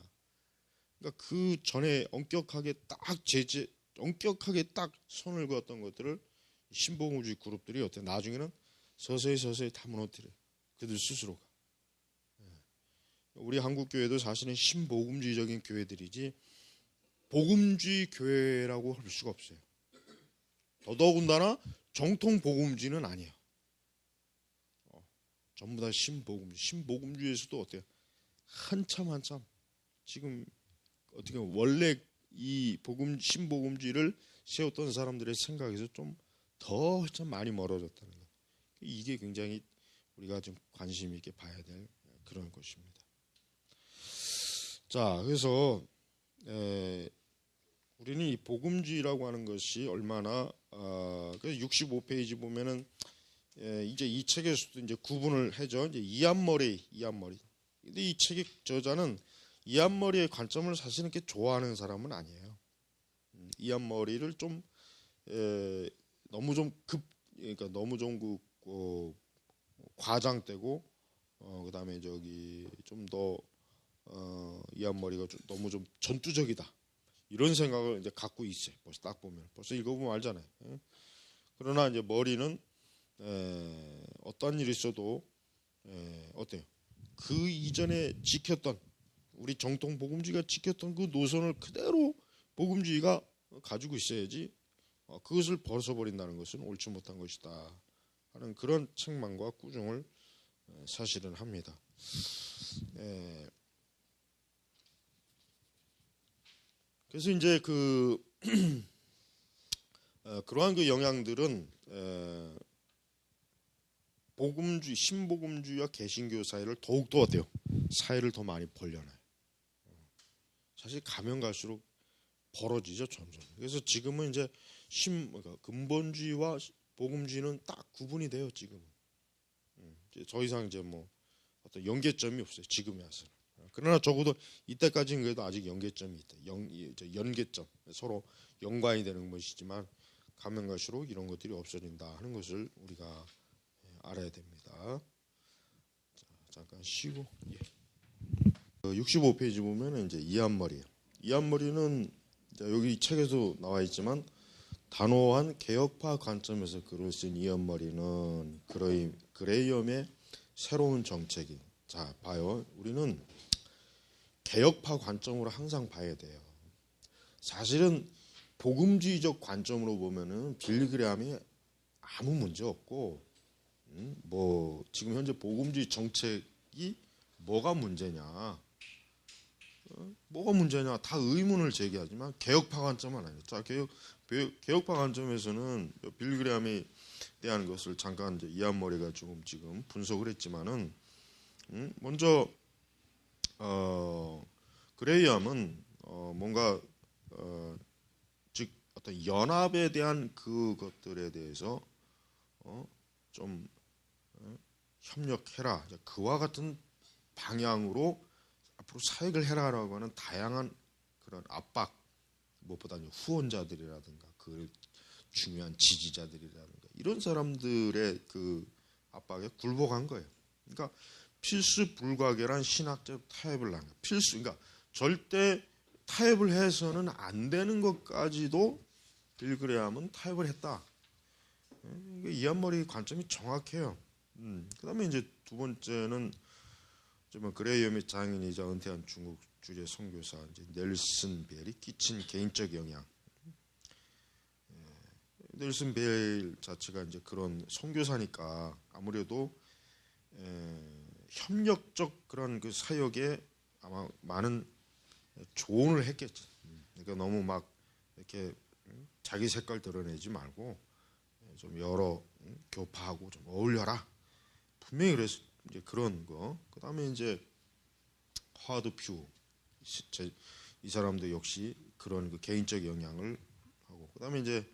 그러니까 그 전에 엄격하게 딱 손을 그었던 것들을 신복음주의 그룹들이 어때? 나중에는 서서히 다 무너뜨려. 그들 스스로가. 우리 한국 교회도 사실은 신복음주의적인 교회들이지 복음주의 교회라고 할 수가 없어요. 더더군다나 정통 복음주의는 아니에요. 전부 다 신복음주의에서도 어때요? 한참 지금 어떻게 보면 원래 이 신복음주의를 세웠던 사람들의 생각에서 좀 많이 멀어졌다는 거. 이게 굉장히 우리가 좀 관심 있게 봐야 될 그런 것입니다. 자, 그래서 우리는 이 복음주의라고 하는 것이 얼마나 그래서 65페이지 보면은 이제 이 책에서도 이제 구분을 해죠. 이제 이안 머레이. 근데 이 책의 저자는 이안 머레이의 관점을 사실 이렇게 좋아하는 사람은 아니에요. 이안 머레이를 좀 너무 좀 그러니까 너무 좀 과장되고 그다음에 좀 더 이안 머레이가 너무 좀 전투적이다. 이런 생각을 이제 갖고 있어요. 벌써 딱 보면 벌써 읽어보면 알잖아요. 그러나 이제 머리는 어떤 일이 있어도 어때요? 그 이전에 지켰던 우리 정통 복음주의가 지켰던 그 노선을 그대로 복음주의가 가지고 있어야지 그것을 벗어버린다는 것은 옳지 못한 것이다 하는 그런 책망과 꾸중을 사실은 합니다. 그래서 이제 그러한 그 영향들은 복음주의, 신복음주의와 개신교 사이를 더욱더 어때요? 사이를 더 많이 벌려놔요. 사실 가면 갈수록 벌어지죠, 점점. 그래서 지금은 이제 그러니까 근본주의와 복음주의는 딱 구분이 돼요, 지금은. 이제 더 이상 이제 뭐 어떤 연계점이 없어요, 지금에 와서는. 그러나 적어도 이때까지는 그래도 아직 연계점이 있다. 연계점, 서로 연관이 되는 것이지만 가면 갈수록 이런 것들이 없어진다 하는 것을 우리가 알아야 됩니다. 자, 잠깐 쉬고. 65페이지 보면은 이제 이안머리예요. 이안머리는 여기 책에도 나와 있지만 단호한 개혁파 관점에서 글을 쓴 이안머리는 그레이엄의 새로운 정책이. 자, 봐요. 우리는 개혁파 관점으로 항상 봐야 돼요. 사실은 복음주의적 관점으로 보면은 빌리 그레이엄이 아무 문제 없고, 뭐 지금 현재 복음주의 정책이 뭐가 문제냐? 뭐가 문제냐? 다 의문을 제기하지만 개혁파 관점은 아니에요. 자, 개혁파 관점에서는 빌리 그레이엄에 대한 것을 잠깐 이제 이안머리가 지금 분석을 했지만은 먼저 그레이엄은 뭔가 즉 어떤 연합에 대한 그것들에 대해서 좀 협력해라. 그와 같은 방향으로 앞으로 사역을 해라라고 하는 다양한 그런 압박, 무엇보다 후원자들이라든가 그 중요한 지지자들이라든가 이런 사람들의 그 압박에 굴복한 거예요. 그러니까 필수 불가결한 신학적 타협을 한 거예요. 그러니까 절대 타협을 해서는 안 되는 것까지도 빌리 그레이엄은 타협을 했다. 이안머리 관점이 정확해요. 그다음에 이제 두 번째는 그레이엄의 장인이자 은퇴한 중국 주재 선교사 이제 넬슨 베일이 끼친 개인적 영향. 넬슨 베일 자체가 이제 그런 선교사니까 아무래도 협력적 그런 그 사역에 아마 많은 조언을 했겠지. 그러니까 너무 막 이렇게 자기 색깔 드러내지 말고 좀 여러 교파하고 좀 어울려라. 분명히 그래서 이제 그런 거. 그다음에 이제 하드 퓨 이 사람도 역시 그런 그 개인적 영향을 하고, 그다음에 이제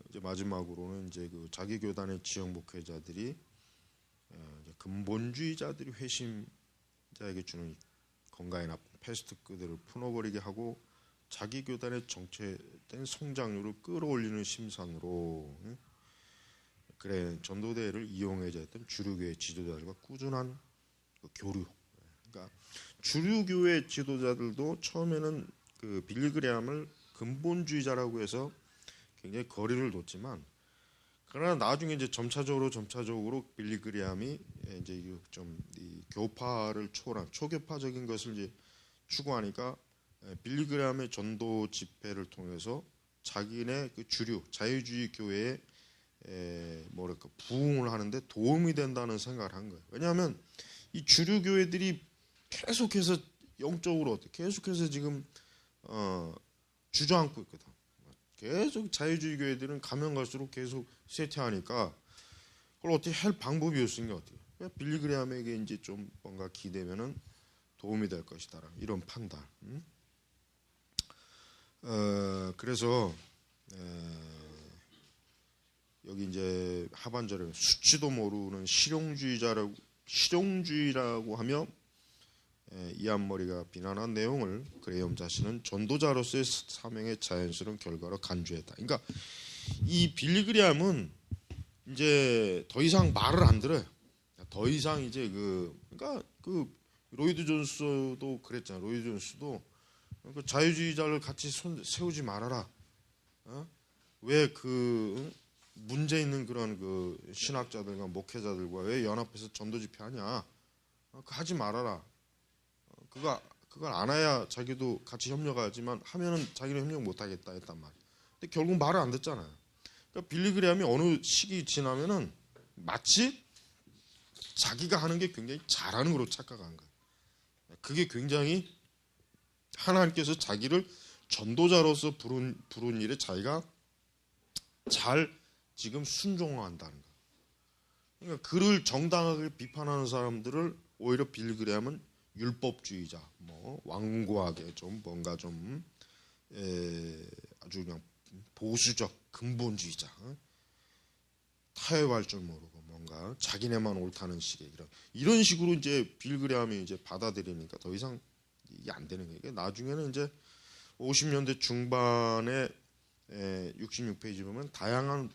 이제 마지막으로는 이제 그 자기 교단의 지역 목회자들이 이제 근본주의자들이 회심자에게 주는 건강에 나쁜 패스트푸드를 풀어버리게 하고 자기 교단의 정체된 성장률을 끌어올리는 심산으로 그래 전도대회를 이용해야 했던 주류교회 지도자들과 꾸준한 그 교류. 그러니까 주류교회 지도자들도 처음에는 그 빌리 그레함을 근본주의자라고 해서 굉장히 거리를 뒀지만, 그러나 나중에 이제 점차적으로 빌리 그레함이 이제 좀 이 교파를 초월한 초교파적인 것을 이제 추구하니까 빌리 그레함의 전도 집회를 통해서 자기네 그 주류 자유주의 교회에 뭐랄까 부흥을 하는데 도움이 된다는 생각을 한 거예요. 왜냐하면 이 주류 교회들이 계속해서 영적으로 계속해서 지금 주저앉고 있거든. 계속 자유주의 교회들은 가면 갈수록 계속 쇠퇴하니까 그걸 어떻게 할 방법이 없으니까 어떻게? 빌리 그레함에게 이제 좀 뭔가 기대면은 도움이 될 것이다. 이런 판단. 그래서 여기 이제 하반절에 수치도 모르는 실용주의라고 하며 이한머리가 비난한 내용을 그레엄 자신은 전도자로서의 사명의 자연스러운 결과로 간주했다. 그러니까 이 빌리 그레함은 이제 더 이상 말을 안 들어요. 더 이상 이제 그러니까 그 로이드 존스도 그랬잖아요. 로이드 존스도 그 자유주의자를 같이 세우지 말아라. 왜 그 문제 있는 그런 그 신학자들과 목회자들과 왜 연합해서 전도 집회하냐? 그거 하지 말아라. 그걸 안 해야 자기도 같이 협력하지만 하면은 자기는 협력 못 하겠다 했단 말이에요. 근데 결국 말을 안 듣잖아요. 그러니까 빌리 그레함이 어느 시기 지나면은 마치 자기가 하는 게 굉장히 잘하는 거로 착각한 거예요. 그게 굉장히 하나님께서 자기를 전도자로서 부른 일에 자기가 잘 지금 순종한다는 거예요. 그러니까 그를 정당하게 비판하는 사람들을 오히려 빌리 그레함은 율법주의자, 뭐 완고하게 좀 뭔가 좀 아주 그냥 보수적 근본주의자, 타협할 줄 모르고 뭔가 자기네만 옳다는 식의 이런 식으로 이제 빌리 그레함이 이제 받아들이니까 더 이상 이게 안 되는 거예요. 나중에는 이제 50년대 중반에 66페이지 보면 다양한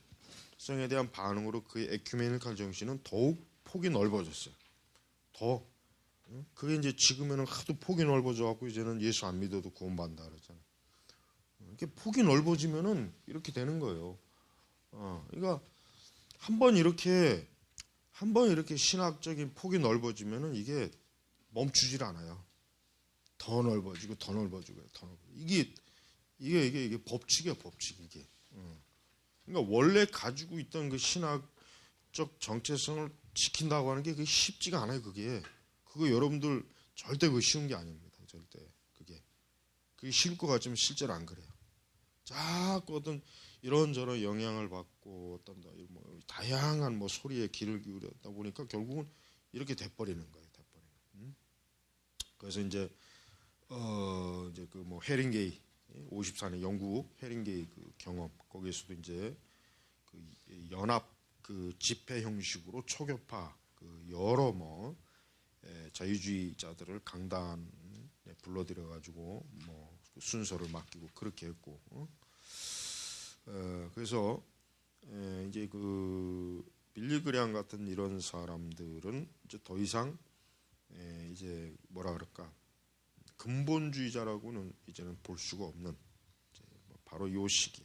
성에 대한 반응으로 그의 에큐메니칼 정신은 더욱 폭이 넓어졌어요. 그게 이제 지금에는 하도 폭이 넓어져 갖고 이제는 예수 안 믿어도 구원받는다 그러잖아요. 이렇게 폭이 넓어지면은 이렇게 되는 거예요. 그러니까 한번 이렇게 신학적인 폭이 넓어지면은 이게 멈추질 않아요. 더 넓어지고 더 넓어지고 더 넓어지고 이게 법칙이야, 법칙 이게. 그러니까 원래 가지고 있던 그 신학적 정체성을 지킨다고 하는 게 그게 쉽지가 않아요. 그거 여러분들 절대 쉬운 게 아닙니다. 절대 그게 쉬울 것 같지만 실제로 안 그래요. 자꾸 어떤 이런저런 영향을 받고 어떤 뭐 다양한 뭐 소리에 귀를 기울였다 보니까 결국은 이렇게 돼버리는 거예요. 그래서 이제 그 뭐 헤링게이 54년 영국 헤링게이 그 경험 거기에서도 이제 그 연합 그 집회 형식으로 초교파 그 여러 뭐 자유주의자들을 강단 불러들여 가지고 뭐 순서를 맡기고 그렇게 했고 그래서 이제 그 빌리 그레함 같은 이런 사람들은 이제 더 이상 이제 뭐라 그럴까 근본주의자라고는 이제는 볼 수가 없는 바로 요 시기.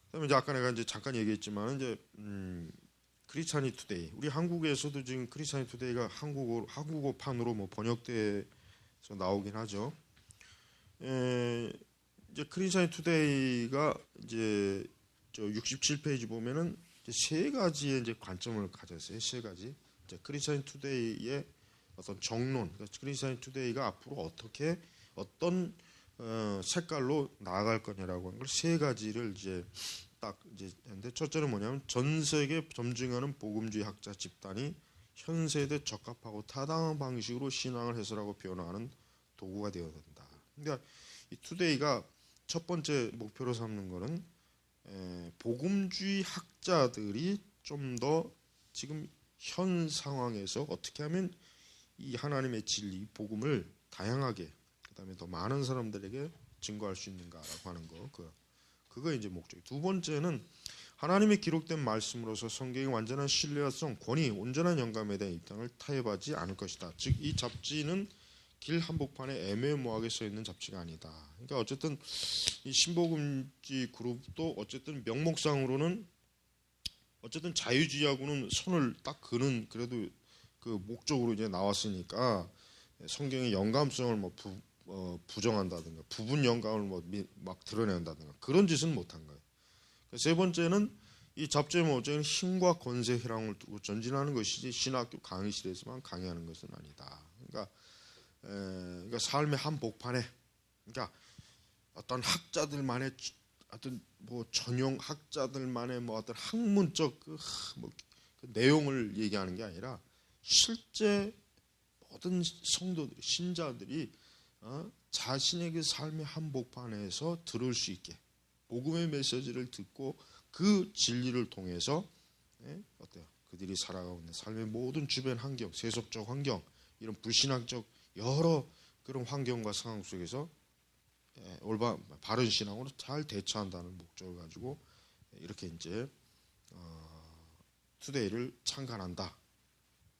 그다음에 이제 아까 내가 이제 잠깐 얘기했지만 이제 크리스찬이 투데이 우리 한국에서도 지금 크리스찬이 투데이가 한국어판으로 뭐 번역돼서 나오긴 하죠. 이제 크리스찬이 투데이가 이제 저 67페이지 보면은 이제 세 가지의 이제 관점을 가졌어요. 세 가지. 이제 크리스찬이 투데이의 어떤 정론, 그러니까 크리스찬이 투데이가 앞으로 어떻게 어떤 색깔로 나아갈 거냐라고 하는 걸 세 가지를 이제 딱 이제 했는데 첫째는 뭐냐면 전 세계 점증하는 복음주의 학자 집단이 현 세대 적합하고 타당한 방식으로 신앙을 해설하고 변화하는 도구가 되어야 된다. 그러니까 이 투데이가 첫 번째 목표로 삼는 거는 복음주의 학자들이 좀 더 지금 현 상황에서 어떻게 하면 이 하나님의 진리, 복음을 다양하게 그다음에 더 많은 사람들에게 증거할 수 있는가라고 하는 거. 그거 이제 목적. 두 번째는 하나님의 기록된 말씀으로서 성경의 완전한 신뢰성, 권위, 온전한 영감에 대한 입장을 타협하지 않을 것이다. 즉 이 잡지는 길 한복판에 애매모호하게 써 있는 잡지가 아니다. 그러니까 어쨌든 이 신복음지 그룹도 어쨌든 명목상으로는 어쨌든 자유주의하고는 손을 딱 그는 그래도 그 목적으로 이제 나왔으니까 성경의 영감성을 부정한다든가 부분 영감을 막 드러낸다든가 그런 짓은 못한 거예요. 세 번째는 이 잡지의 목적은 힘과 권세 희랑을 두고 전진하는 것이지 신학교 강의실에서만 강의하는 것은 아니다. 그러니까 삶의 한복판에 그러니까 어떤 학자들만의 어떤 전용 학자들만의 어떤 학문적 그 내용을 얘기하는 게 아니라 실제 모든 성도들, 신자들이 자신의 그 삶의 한복판에서 들을 수 있게 복음의 메시지를 듣고 그 진리를 통해서 어때요? 그들이 살아가고 있는 삶의 모든 주변 환경, 세속적 환경, 이런 불신앙적 여러 그런 환경과 상황 속에서 올바른 바른 신앙으로 잘 대처한다는 목적을 가지고 이렇게 이제 투데이를 창간한다.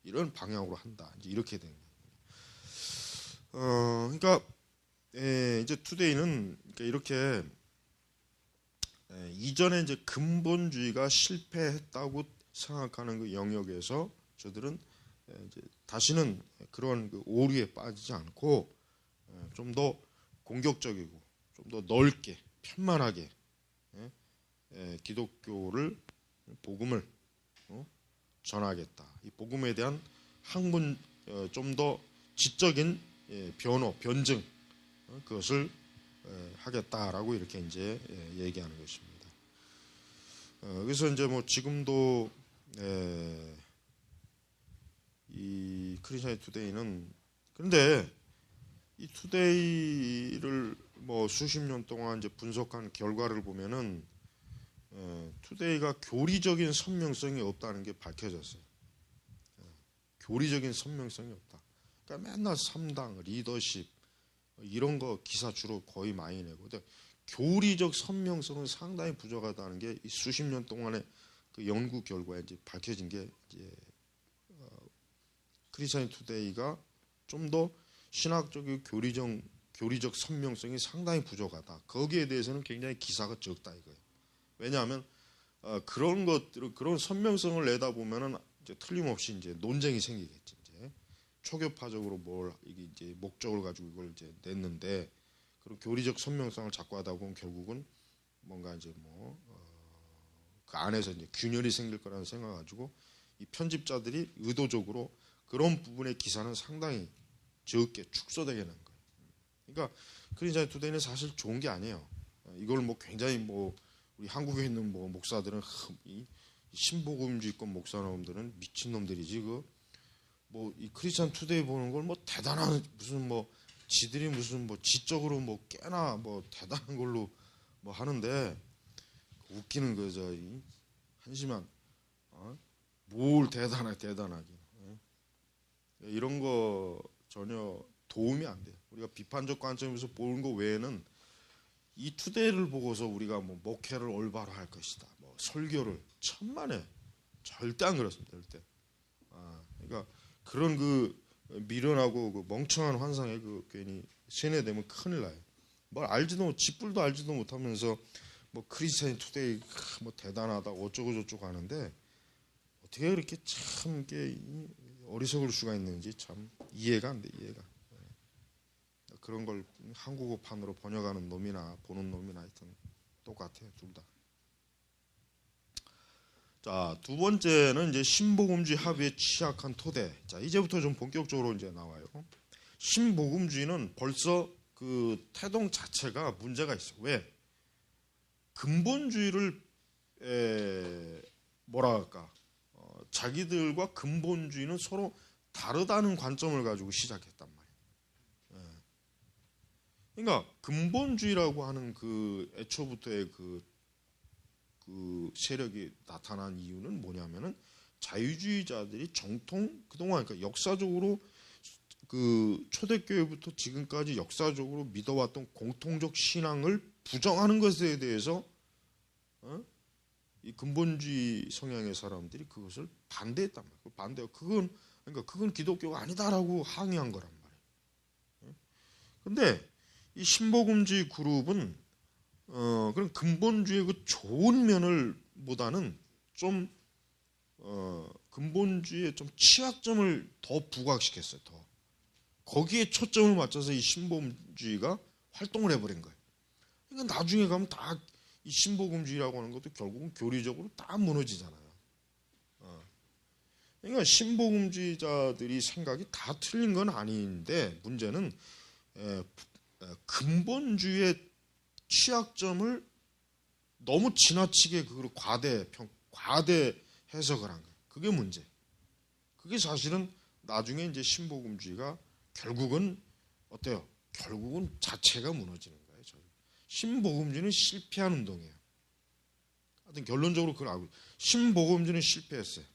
이런 방향으로 한다. 이제 이렇게 된 거예요. 그러니까 이제 투데이는 이렇게 이전에 이제 근본주의가 실패했다고 생각하는 그 영역에서 저들은 이제 다시는 그런 그 오류에 빠지지 않고 좀 더 공격적이고 좀 더 넓게 편만하게 기독교를 복음을 전하겠다. 이 복음에 대한 학문 좀 더 지적인 변호, 변증 그것을 하겠다라고 이렇게 이제 얘기하는 것입니다. 그래서 이제 지금도 이 크리스찬 투데이는 그런데 이 투데이를 수십 년 동안 이제 분석한 결과를 보면은 투데이가 교리적인 선명성이 없다는 게 밝혀졌어요. 교리적인 선명성이 없다. 그러니까 맨날 3당, 리더십 이런 거 기사 주로 거의 많이 내고, 근데 교리적 선명성은 상당히 부족하다는 게 이 수십 년 동안의 그 연구 결과에 이제 밝혀진 게 이제 크리스찬 투데이가 좀 더 신학적이고 교리적 선명성이 상당히 부족하다. 거기에 대해서는 굉장히 기사가 적다 이거예요. 왜냐하면 그런 것들 그런 선명성을 내다 보면은 이제 틀림없이 이제 논쟁이 생기겠지. 이제 초교파적으로 이게 이제 목적을 가지고 이걸 이제 냈는데 그런 교리적 선명성을 자꾸 하다 보면 결국은 뭔가 이제 그 안에서 이제 균열이 생길 거라는 생각 가지고 이 편집자들이 의도적으로 그런 부분의 기사는 상당히 적게 축소되게 난 거예요. 그러니까 크리스찬 투데이는 사실 좋은 게 아니에요. 이걸 굉장히 우리 한국에 있는 목사들은 이 신복음주의권 목사님들은 미친놈들이지 이 크리스찬 투데이 보는 걸 대단한 무슨 지들이 무슨 지적으로 꽤나 대단한 걸로 하는데 웃기는 거죠. 한심한 뭘 대단하게 이런 거 전혀 도움이 안 돼요. 우리가 비판적 관점에서 보는 거 외에는 이 투데이를 보고서 우리가 목회를 올바로 할 것이다. 설교를 천만에 절대 안 그렇습니다. 절대. 그러니까 그런 그 미련하고 그 멍청한 환상에 괜히 세뇌되면 큰일 나요. 짓불도 알지도 못하면서 크리스찬 투데이 대단하다 어쩌고 저쩌고 하는데 어떻게 그렇게 참 어리석을 수가 있는지 참 이해가 안 돼. 이해가. 그런 걸 한국어판으로 번역하는 놈이나 보는 놈이나 하여튼 똑같아요. 둘 다. 자, 두 번째는 이제 신복음주의 합의에 취약한 토대. 자, 이제부터 좀 본격적으로 이제 나와요. 신복음주의는 벌써 그 태동 자체가 문제가 있어요. 왜? 근본주의를 자기들과 근본주의는 서로 다르다는 관점을 가지고 시작했단 말이에요. 그러니까 근본주의라고 하는 그 애초부터의 그 세력이 나타난 이유는 뭐냐면은 자유주의자들이 정통 그동안 그러니까 역사적으로 그 초대교회부터 지금까지 역사적으로 믿어왔던 공통적 신앙을 부정하는 것에 대해서 이 근본주의 성향의 사람들이 그것을 반대했단 말이에요. 반대요. 그건 기독교가 아니다라고 항의한 거란 말이에요. 근데 이 신복음주의 그룹은 그런 근본주의의 그 좋은 면을 보다는 좀 근본주의의 좀 취약점을 더 부각시켰어요. 더 거기에 초점을 맞춰서 이 신복음주의가 활동을 해버린 거예요. 그러니까 나중에 가면 다 이 신복음주의라고 하는 것도 결국은 교리적으로 다 무너지잖아요. 그러니까 신복음주의자들이 생각이 다 틀린 건 아닌데 문제는 근본주의의 취약점을 너무 지나치게 그걸 과대 해석을 한 거예요. 그게 문제. 그게 사실은 나중에 이제 신복음주의가 결국은 어때요? 결국은 자체가 무너지는 거예요. 신복음주의는 실패한 운동이에요. 하여튼 결론적으로 그걸 알고 신복음주의는 실패했어요.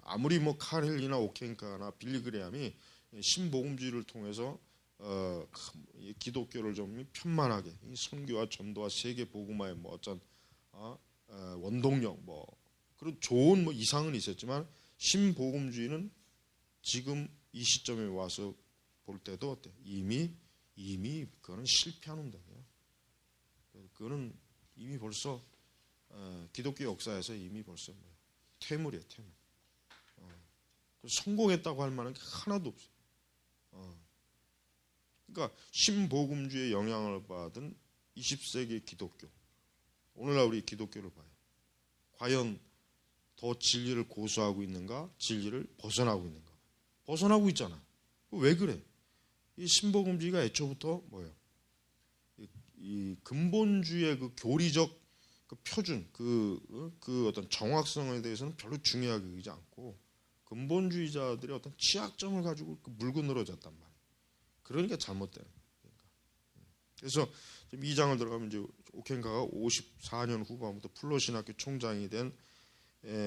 아무리 뭐 카넬이나 오켄카나 빌리그레함이 신복음주의를 통해서 기독교를 좀 편만하게 선교와 전도와 세계 복음화의 뭐 어떤 원동력 뭐 그런 좋은 뭐 이상은 있었지만 신복음주의는 지금 이 시점에 와서 볼 때도 어때? 이미 그거는 실패한 운동이에요. 그거는 이미 벌써 기독교 역사에서 이미 벌써 퇴물이에요, 퇴물. 성공했다고 할 만한 게 하나도 없어요. 그러니까 신복음주의의 영향을 받은 20세기 기독교, 오늘날 우리 기독교를 봐요. 과연 더 진리를 고수하고 있는가, 진리를 벗어나고 있는가? 벗어나고 있잖아. 왜 그래? 이 신복음주의가 애초부터 뭐예요? 이 근본주의의 그 교리적 그 표준, 그 어떤 정확성에 대해서는 별로 중요하게 여기지 않고 근본주의자들의 어떤 취약점을 가지고 물고 늘어졌단 말이에요. 그러니까 잘못되는 거니까. 그래서 지금 2장을 들어가면 이제 오켄가가 54년 후반부터 플로신학교 총장이 된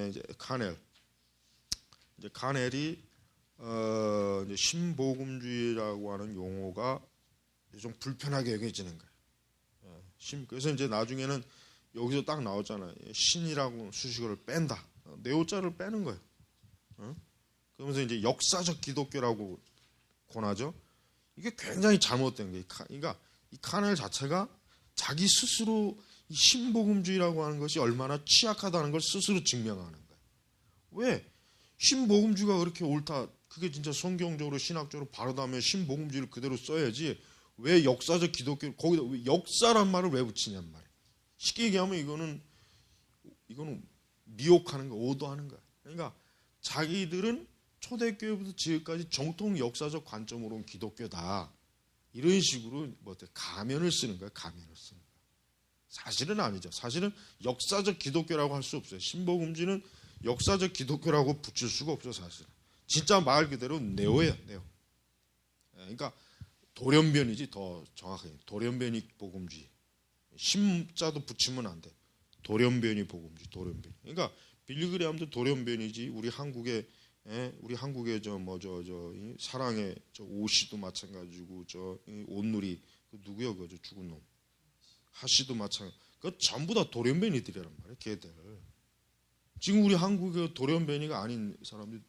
이제 카넬. 이제 카넬이 이제 신복음주의라고 하는 용어가 좀 불편하게 여겨지는 거예요. 그래서 이제 나중에는 여기서 딱 나오잖아요. 신이라고 수식어를 뺀다. 네오자를 빼는 거예요. 그러면서 이제 역사적 기독교라고 권하죠. 이게 굉장히 잘못된 거예요. 그러니까 이 카넬 자체가 자기 스스로 이 신복음주의라고 하는 것이 얼마나 취약하다는 걸 스스로 증명하는 거예요. 왜? 신복음주의가 그렇게 옳다. 그게 진짜 성경적으로 신학적으로 바르다면 신복음주의를 그대로 써야지. 왜 역사적 기독교 거기다 왜 역사란 말을 왜 붙이냔 말이에요. 쉽게 얘기하면 이거는 미혹하는 거, 오도하는 거야. 그러니까 자기들은 초대교회부터 지금까지 정통 역사적 관점으로 온 기독교다. 이런 식으로 뭐 가면을 쓰는 거야. 가면을 쓰는 거야. 사실은 아니죠. 사실은 역사적 기독교라고 할 수 없어요. 신복음주의는 역사적 기독교라고 붙일 수가 없죠. 사실은. 진짜 말 그대로 네오예요. 네오. 그러니까 돌연변이지 더 정확하게. 돌연변이 복음주의. 심자도 붙이면 안 돼. 돌연변이 복음주의. 돌연변이. 그러니까 빌리그레함도 돌연변이지. 우리 한국의 사랑의 저 오씨도 마찬가지고 저 온누리 그 누구야 그저 죽은 놈 하씨도 마찬가지. 그 전부 다 돌연변이들이란 말이에요. 걔들. 지금 우리 한국의 돌연변이가 아닌 사람들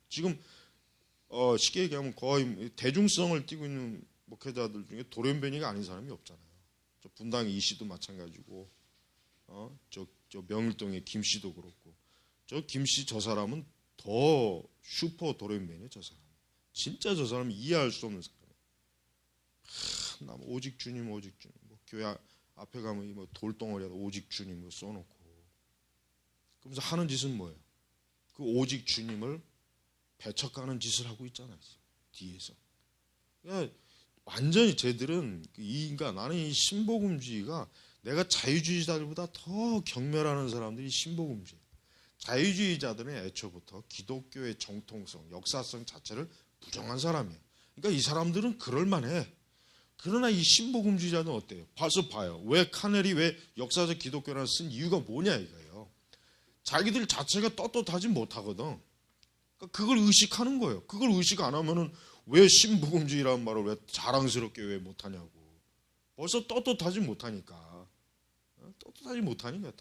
지금 쉽게 얘기하면 거의 대중성을 띠고 있는 목회자들 중에 돌연변이가 아닌 사람이 없잖아요. 저 분당의 이씨도 마찬가지고 저 명일동의 김씨도 그렇고 저 김씨 저 사람은 더 슈퍼 돌연변이에요. 저 사람. 진짜 저 사람은 이해할 수 없는 사람이에요. 오직 주님 오직 주님. 뭐 교회 앞에 가면 뭐 돌덩어리에다 오직 주님 뭐 써놓고 그러면서 하는 짓은 뭐예요? 그 오직 주님을 배척하는 짓을 하고 있잖아요. 뒤에서. 그러니까 완전히 쟤들은 나는 이 신복음주의가 내가 자유주의자들보다 더 경멸하는 사람들이 신복음주의. 자유주의자들은 애초부터 기독교의 정통성, 역사성 자체를 부정한 사람이에요. 그러니까 이 사람들은 그럴만해. 그러나 이 신복음주의자는 어때요? 봐요. 왜 카넬이 왜 역사적 기독교라는 쓴 이유가 뭐냐 이거예요. 자기들 자체가 떳떳하지 못하거든. 그러니까 그걸 의식하는 거예요. 그걸 의식 안 하면은 왜 신복음주의라는 말을 왜 자랑스럽게 왜 못하냐고. 벌써 떳떳하지 못하니까. 떳떳하지 못하니까.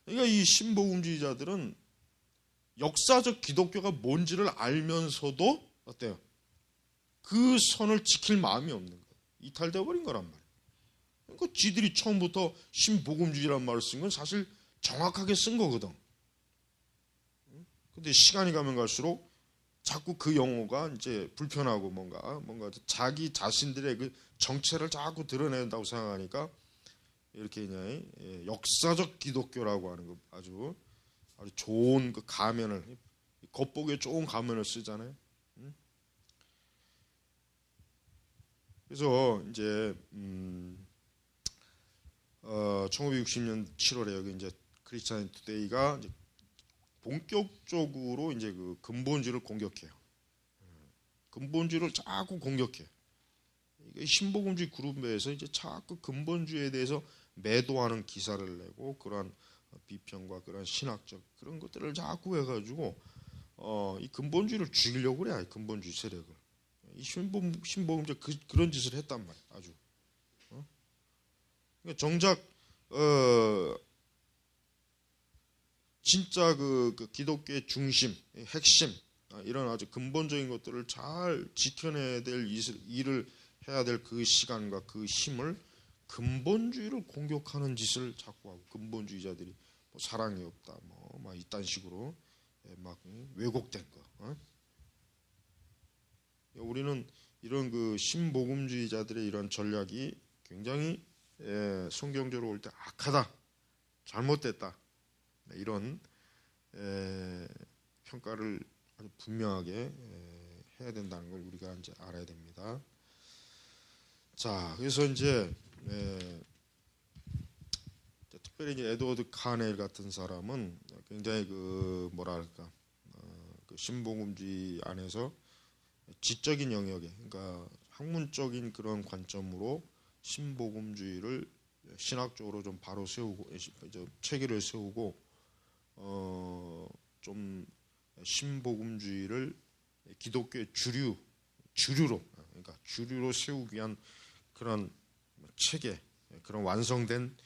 그러니까 이 신복음주의자들은 역사적 기독교가 뭔지를 알면서도 어때요? 그 선을 지킬 마음이 없는 거예요. 이탈되어 버린 거란 말이에요. 그러니까 지들이 처음부터 신복음주의라는 말을 쓴 건 사실 정확하게 쓴 거거든. 근데 시간이 가면 갈수록 자꾸 그 용어가 이제 불편하고 뭔가 자기 자신들의 그 정체를 자꾸 드러낸다고 생각하니까 이렇게 그냥 역사적 기독교라고 하는 거 아주 좋은 그 가면을, 겉보기에 좋은 가면을 쓰잖아요. 그래서 이제 1960년 7월에 여기 이제 크리스찬 투데이가 이제 본격적으로 이제 그 근본주의를 공격해요. 근본주의를 자꾸 공격해. 신복음주의 그룹에서 이제 자꾸 근본주의에 대해서 매도하는 기사를 내고 그러한 비평과 그런 신학적 그런 것들을 자꾸 해가지고 이 근본주의를 죽이려고 그래. 근본주의 세력을. 이 신복음주의 그런 짓을 했단 말이야. 아주. 그러니까 정작 진짜 그 기독교의 중심, 핵심 이런 아주 근본적인 것들을 잘 지켜내야 될 일을 해야 될 그 시간과 그 힘을 근본주의를 공격하는 짓을 자꾸 하고, 근본주의자들이 뭐 사랑이 없다, 막 이딴 식으로 막 왜곡된 거. 우리는 이런 그 신복음주의자들의 이런 전략이 굉장히 성경적으로 볼 때 악하다, 잘못됐다, 이런 평가를 아주 분명하게 해야 된다는 걸 우리가 이제 알아야 됩니다. 자, 그래서 이제 특별히 이제 에드워드 카넬 같은 사람은 굉장히 그 뭐랄까 그 신복음주의 안에서 지적인 영역에, 그러니까 학문적인 그런 관점으로 신복음주의를 신학적으로 좀 바로 세우고 체계를 세우고 좀 신복음주의를 기독교의 주류로, 그러니까 주류로 세우기 위한 그런 체계, 그런 완성된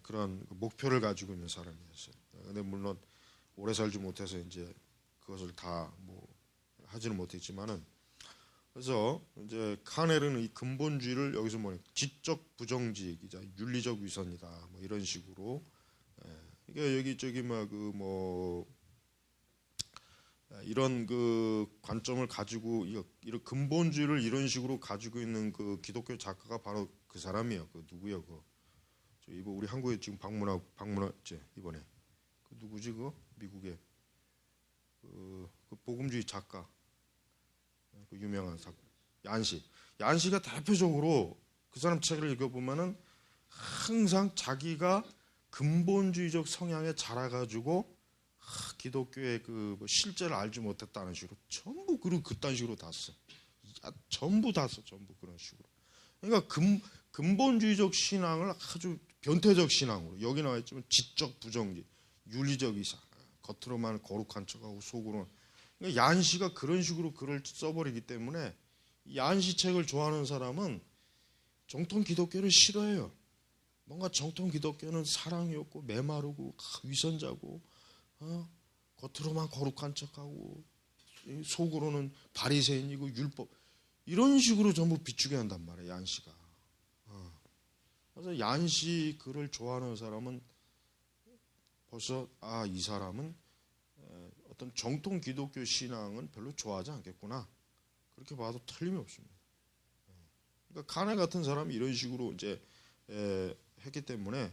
그런 목표를 가지고 있는 사람이었어요. 근데 물론 오래 살지 못해서 이제 그것을 다 뭐 하지는 못했지만은, 그래서 이제 카넬은 이 근본주의를 여기서 지적 부정직이자 윤리적 위선이다, 뭐 이런 식으로. 그러니까 여기저기 이런 그 관점을 가지고 이런 근본주의를 이런 식으로 가지고 있는 그 기독교 작가가 바로 그 사람이에요. 그 누구요? 우리 한국에 지금 방문했지 이번에. 그 누구지? 미국의 그 복음주의 작가, 그 유명한 작가 얀시가 대표적으로 그 사람 책을 읽어보면은 항상 자기가 근본주의적 성향에 자라가지고 기독교의 그 실제를 알지 못했다는 식으로 전부 그딴 식으로 다 써. 전부 다 써. 전부 그런 식으로. 그러니까 근본주의적 신앙을 아주 변태적 신앙으로, 여기 나와 있지만 지적 부정지, 윤리적 이상, 겉으로만 거룩한 척하고 속으로는. 그러니까 얀시가 그런 식으로 글을 써버리기 때문에 얀시 책을 좋아하는 사람은 정통 기독교를 싫어해요. 뭔가 정통 기독교는 사랑이 없고 메마르고 위선자고 겉으로만 거룩한 척하고 속으로는 바리새인이고 율법, 이런 식으로 전부 비추게 한단 말이에요, 얀시가. 그래서 얀시 글을 좋아하는 사람은 벌써 이 사람은 어떤 정통 기독교 신앙은 별로 좋아하지 않겠구나, 그렇게 봐도 틀림이 없습니다. 그러니까 카넬 같은 사람이 이런 식으로 이제 했기 때문에,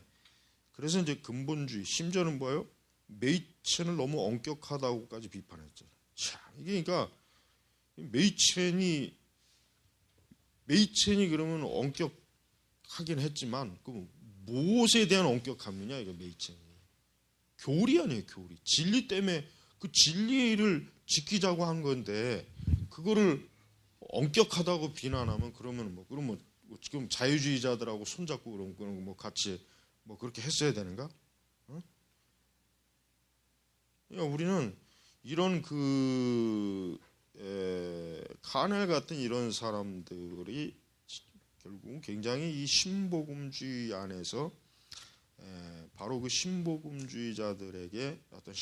그래서 이제 근본주의, 심지어는 뭐예요? 메이첸을 너무 엄격하다고까지 비판했죠. 참, 이게 그러니까 메이첸이 그러면 엄격하긴 했지만 그 무엇에 대한 엄격함이냐, 이거 메이첸이 교리 아니에요, 교리. 진리 때문에 그 진리를 지키자고 한 건데 그거를 엄격하다고 비난하면 그러면 지금 자유주의자들하고 손잡고 그런 뭐 같이 뭐 그렇게 했어야 되는가? 어? 그러니까 우리는 이런 카넬 같은 이런 사람들이 결국 굉장히 이 신복음주의 안에서 바로 그 신복음주의자들에게 어떤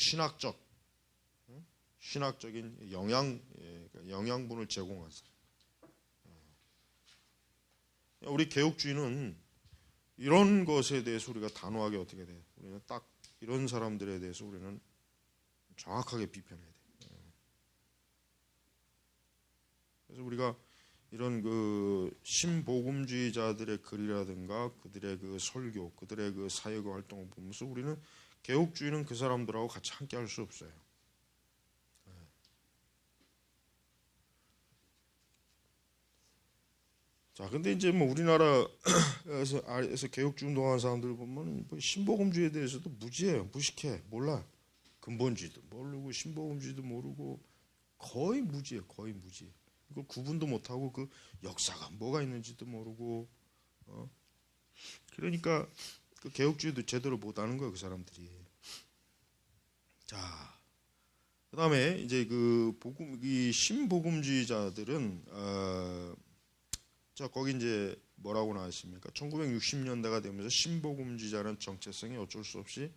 신학적인 영양분을 제공한 사람. 우리 개혁주의는 이런 것에 대해서 우리가 단호하게 어떻게 돼? 우리는 딱 이런 사람들에 대해서 우리는 정확하게 비판해야 돼. 그래서 우리가 이런 그 신복음주의자들의 글이라든가 그들의 그 설교, 그들의 그 사역의 활동을 보면서 우리는 개혁주의는 그 사람들하고 같이 함께 할 수 없어요. 자, 근데 이제 뭐 우리나라에서 개혁주의 운동하는 사람들 보면 뭐 신복음주의에 대해서도 무지해요, 무식해, 몰라. 근본주의도 모르고 신복음주의도 모르고 거의 무지해, 거의 무지해. 이걸 구분도 못하고 그 역사가 뭐가 있는지도 모르고, 그러니까 그 개혁주의도 제대로 못하는 거예요, 그 사람들이. 자, 그다음에 이제 이 신복음주의자들은 자, 거기 이제 뭐라고 나왔습니까? 1960년대가 되면서 신복음주의자는 정체성이 어쩔 수 없이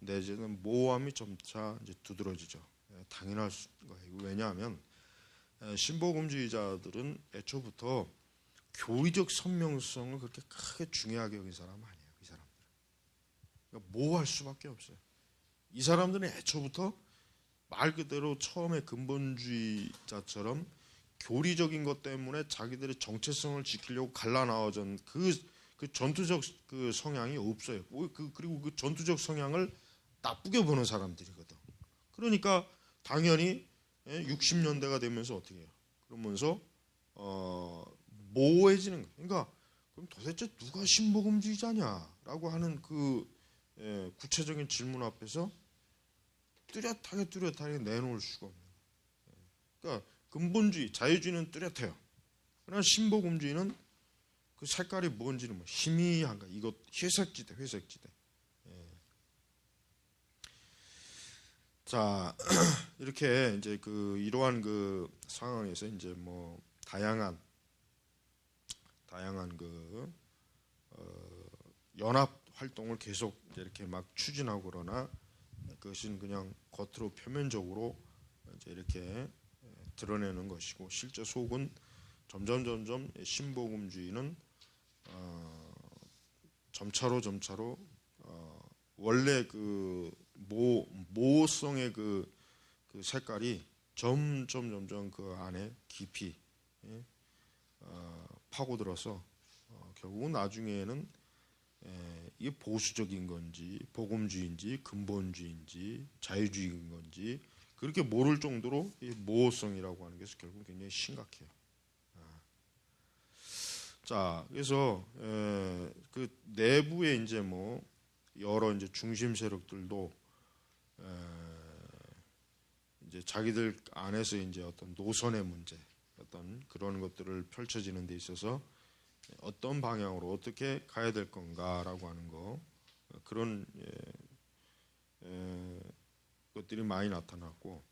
내지는 모호함이 점차 이제 두드러지죠. 당연할 거예요. 왜냐하면 신복음주의자들은 애초부터 교리적 선명성을 그렇게 크게 중요하게 여긴 사람 아니에요. 이 사람들은 그러니까 모호할 수밖에 없어요. 이 사람들은 애초부터 말 그대로 처음에 근본주의자처럼 교리적인 것 때문에 자기들의 정체성을 지키려고 갈라나와진 그 전투적 그 성향이 없어요. 그리고 그 전투적 성향을 나쁘게 보는 사람들이거든. 그러니까 당연히 60년대가 되면서 어떻게 해요? 그러면서 모호해지는 거예요. 그러니까 그럼 도대체 누가 신복음주의자냐라고 하는 그 구체적인 질문 앞에서 뚜렷하게 내놓을 수가 없는 거예요. 그러니까 근본주의, 자유주의는 뚜렷해요. 그러나 신복음주의는 그 색깔이 뭔지는 뭐 희미한가? 이것 회색지대. 자, 이렇게 이제 이러한 그 상황에서 이제 뭐 다양한 연합 활동을 계속 이렇게 막 추진하고 그러나 그것은 그냥 겉으로 표면적으로 이제 이렇게 드러내는 것이고 실제 속은 점점 신복음주의는 점차로 원래 그 모성의 그 색깔이 점점 그 안에 깊이 파고들어서 결국은 나중에는 이게 보수적인 건지 복음주의인지 근본주의인지 자유주의인 건지 그렇게 모를 정도로 이 모호성이라고 하는 것이 결국 굉장히 심각해요. 자, 그래서 그 내부에 이제 뭐 여러 이제 중심 세력들도 이제 자기들 안에서 이제 어떤 노선의 문제, 어떤 그런 것들을 펼쳐지는 데 있어서 어떤 방향으로 어떻게 가야 될 건가라고 하는 거 그런 것들이 많이 나타났고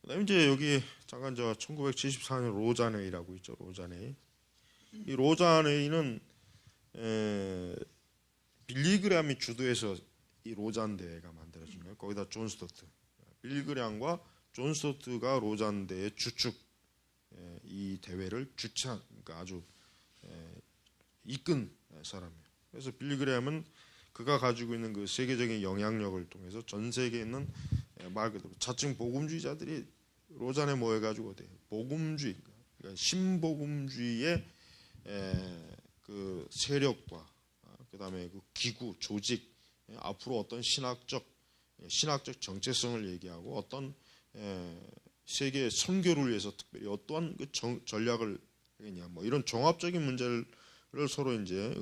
그다음에 이제 여기 잠깐 1974년 로잔회의라고 있죠. 로잔회의. 이 로잔회의는 빌리그램이 주도해서 이 로잔 대회가 만들어진 거예요. 거기다 존 스토트, 빌리그램과 존 스토트가 로잔 대회 주축 이 대회를 그러니까 아주 이끈 사람이에요. 그래서 빌리그램은 그가 가지고 있는 그 세계적인 영향력을 통해서 전 세계에 있는 말 그대로 자칭 복음주의자들이 로잔에 모여가지고 복음주의, 그러니까 신복음주의의 그 세력과 그다음에 그 기구, 조직 앞으로 어떤 신학적 정체성을 얘기하고 어떤 세계 선교를 위해서 특별히 어떠한 그 전략을 하겠냐 뭐 이런 종합적인 문제를 서로 이제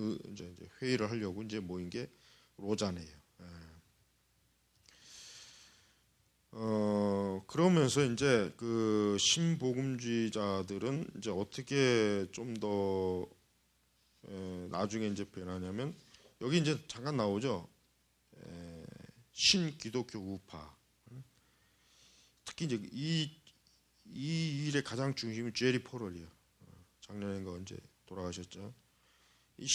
회의를 하려고 이제 모인 게 로잔이에요. 그러면서 이제 그 신복음주의자들은 이제 어떻게 좀 더 나중에 이제 변하냐면 여기 이제 잠깐 나오죠. 신기독교 우파. 특히 이제 이 일의 가장 중심이 제리 포럴이에요. 작년인가 언제 돌아가셨죠. 이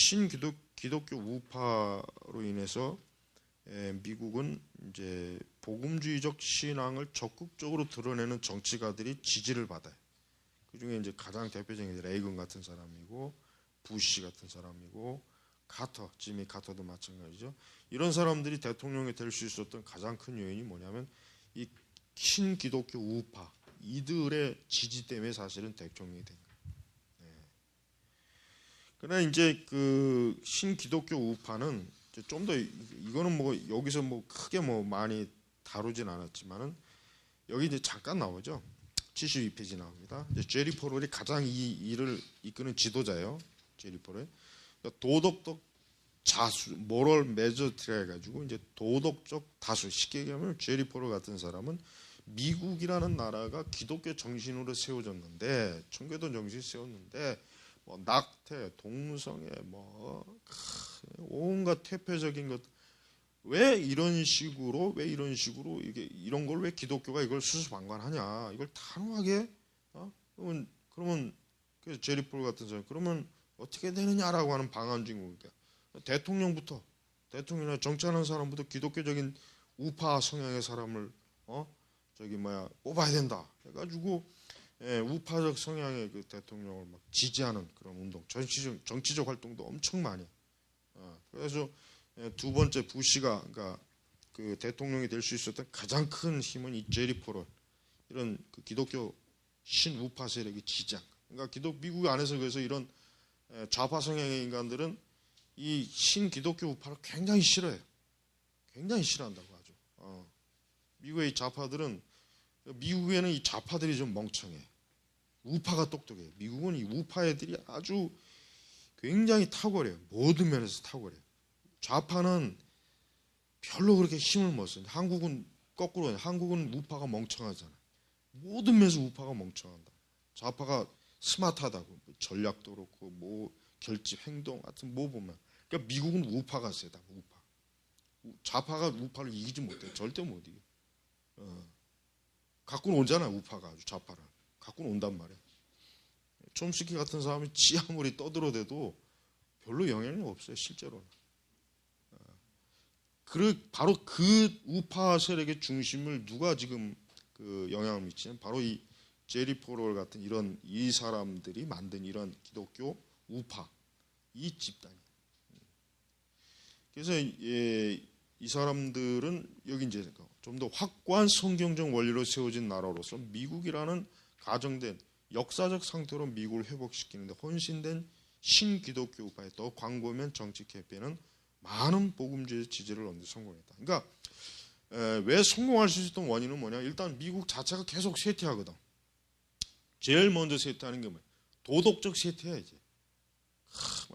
기독교 우파로 인해서 미국은 이제 복음주의적 신앙을 적극적으로 드러내는 정치가들이 지지를 받아요. 그 중에 이제 가장 대표적인 게 레이건 같은 사람이고, 부시 같은 사람이고, 지미 카터도 마찬가지죠. 이런 사람들이 대통령이 될 수 있었던 가장 큰 요인이 뭐냐면 이 신기독교 우파 이들의 지지 때문에 사실은 대통령이 된 거예요. 그러나 이제 그 신기독교 우파는 좀 더 이거는 뭐 여기서 뭐 크게 뭐 많이 다루진 않았지만은 여기 이제 잠깐 나오죠. 72페이지 나옵니다. 이제 제리 포럴이 가장 이 일을 이끄는 지도자예요. 제리 포럴. 도덕적 자수, 모럴 메저트라 해가지고 이제 도덕적 다수, 쉽게 얘기하면 제리 포럴 같은 사람은 미국이라는 나라가 기독교 정신으로 세워졌는데, 청교도 정신 세웠는데, 뭐 낙태, 동성애, 뭐 온갖 퇴폐적인 것, 왜 이런 식으로 이게 이런 걸 왜 기독교가 이걸 수수방관하냐, 이걸 단호하게 그러면 그래서 제리 포럴 같은 사람 그러면 어떻게 되느냐라고 하는 방안 중인 거예요. 대통령이나 정치하는 사람부터 기독교적인 우파 성향의 사람을 뽑아야 된다 해가지고 우파적 성향의 그 대통령을 막 지지하는 그런 운동, 정치적 활동도 엄청 많이. 그래서 두 번째 부시가 그러니까 그 대통령이 될 수 있었던 가장 큰 힘은 이 제리 포럴, 이런 그 기독교 신우파 세력이 지지한. 그러니까 미국 안에서 그래서 이런 좌파 성향의 인간들은 이 신기독교 우파를 굉장히 싫어해요. 굉장히 싫어한다고 하죠. 미국의 이 좌파들은, 미국에는 이 좌파들이 좀 멍청해. 우파가 똑똑해. 미국은 이 우파 애들이 아주 굉장히 탁월해요. 모든 면에서 탁월해요. 좌파는 별로 그렇게 힘을 못 써요. 한국은 거꾸로예요. 한국은 우파가 멍청하잖아요. 모든 면에서 우파가 멍청한다. 좌파가 스마트하다고, 전략도 그렇고 뭐 결집, 행동 같은 뭐 보면. 그러니까 미국은 우파가 세다. 우파. 좌파가 우파를 이기지 못해. 절대 못 이겨. 갖고는 오잖아. 우파가 아주 좌파를 갖고는 온단 말이야. 촘스키 같은 사람이 지 아무리 떠들어대도 별로 영향이 없어요. 실제로는. 바로 그 우파 세력의 중심을 누가 지금 그 영향을 미치는, 바로 이 제리 포럴 같은 이 사람들이 만든 이런 기독교 우파 이 집단이. 그래서 이 사람들은 여기 이제 좀 더 확고한 성경적 원리로 세워진 나라로서 미국이라는 가정된 역사적 상태로 미국을 회복시키는데 헌신된 신기독교 우파의 더 광범위한 정치 캠페인은 많은 복음주의 지지를 얻는 데 성공했다. 그러니까 왜 성공할 수 있었던 원인은 뭐냐? 일단 미국 자체가 계속 쇠퇴하거든. 제일 먼저 쇠퇴하는 게 뭐야? 도덕적 쇠퇴야 이제.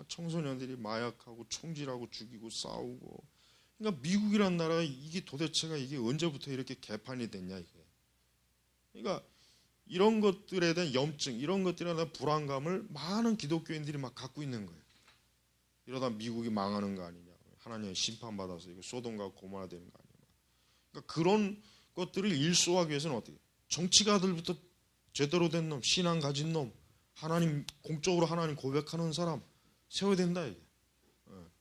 청소년들이 마약하고 총질하고 죽이고 싸우고. 그러니까 미국이란 나라가 이게 도대체가 이게 언제부터 이렇게 개판이 됐냐 이게. 그러니까 이런 것들에 대한 염증, 이런 것들에 대한 불안감을 많은 기독교인들이 막 갖고 있는 거예요. 이러다 미국이 망하는 거 아니냐, 하나님의 심판받아서 이거 소돔과 고모라 되는 거 아니냐. 그러니까 그런 것들을 일소하기 위해서는 어떻게? 정치가들부터 제대로 된 놈, 신앙 가진 놈, 공적으로 하나님 고백하는 사람 세워야 된다 이게.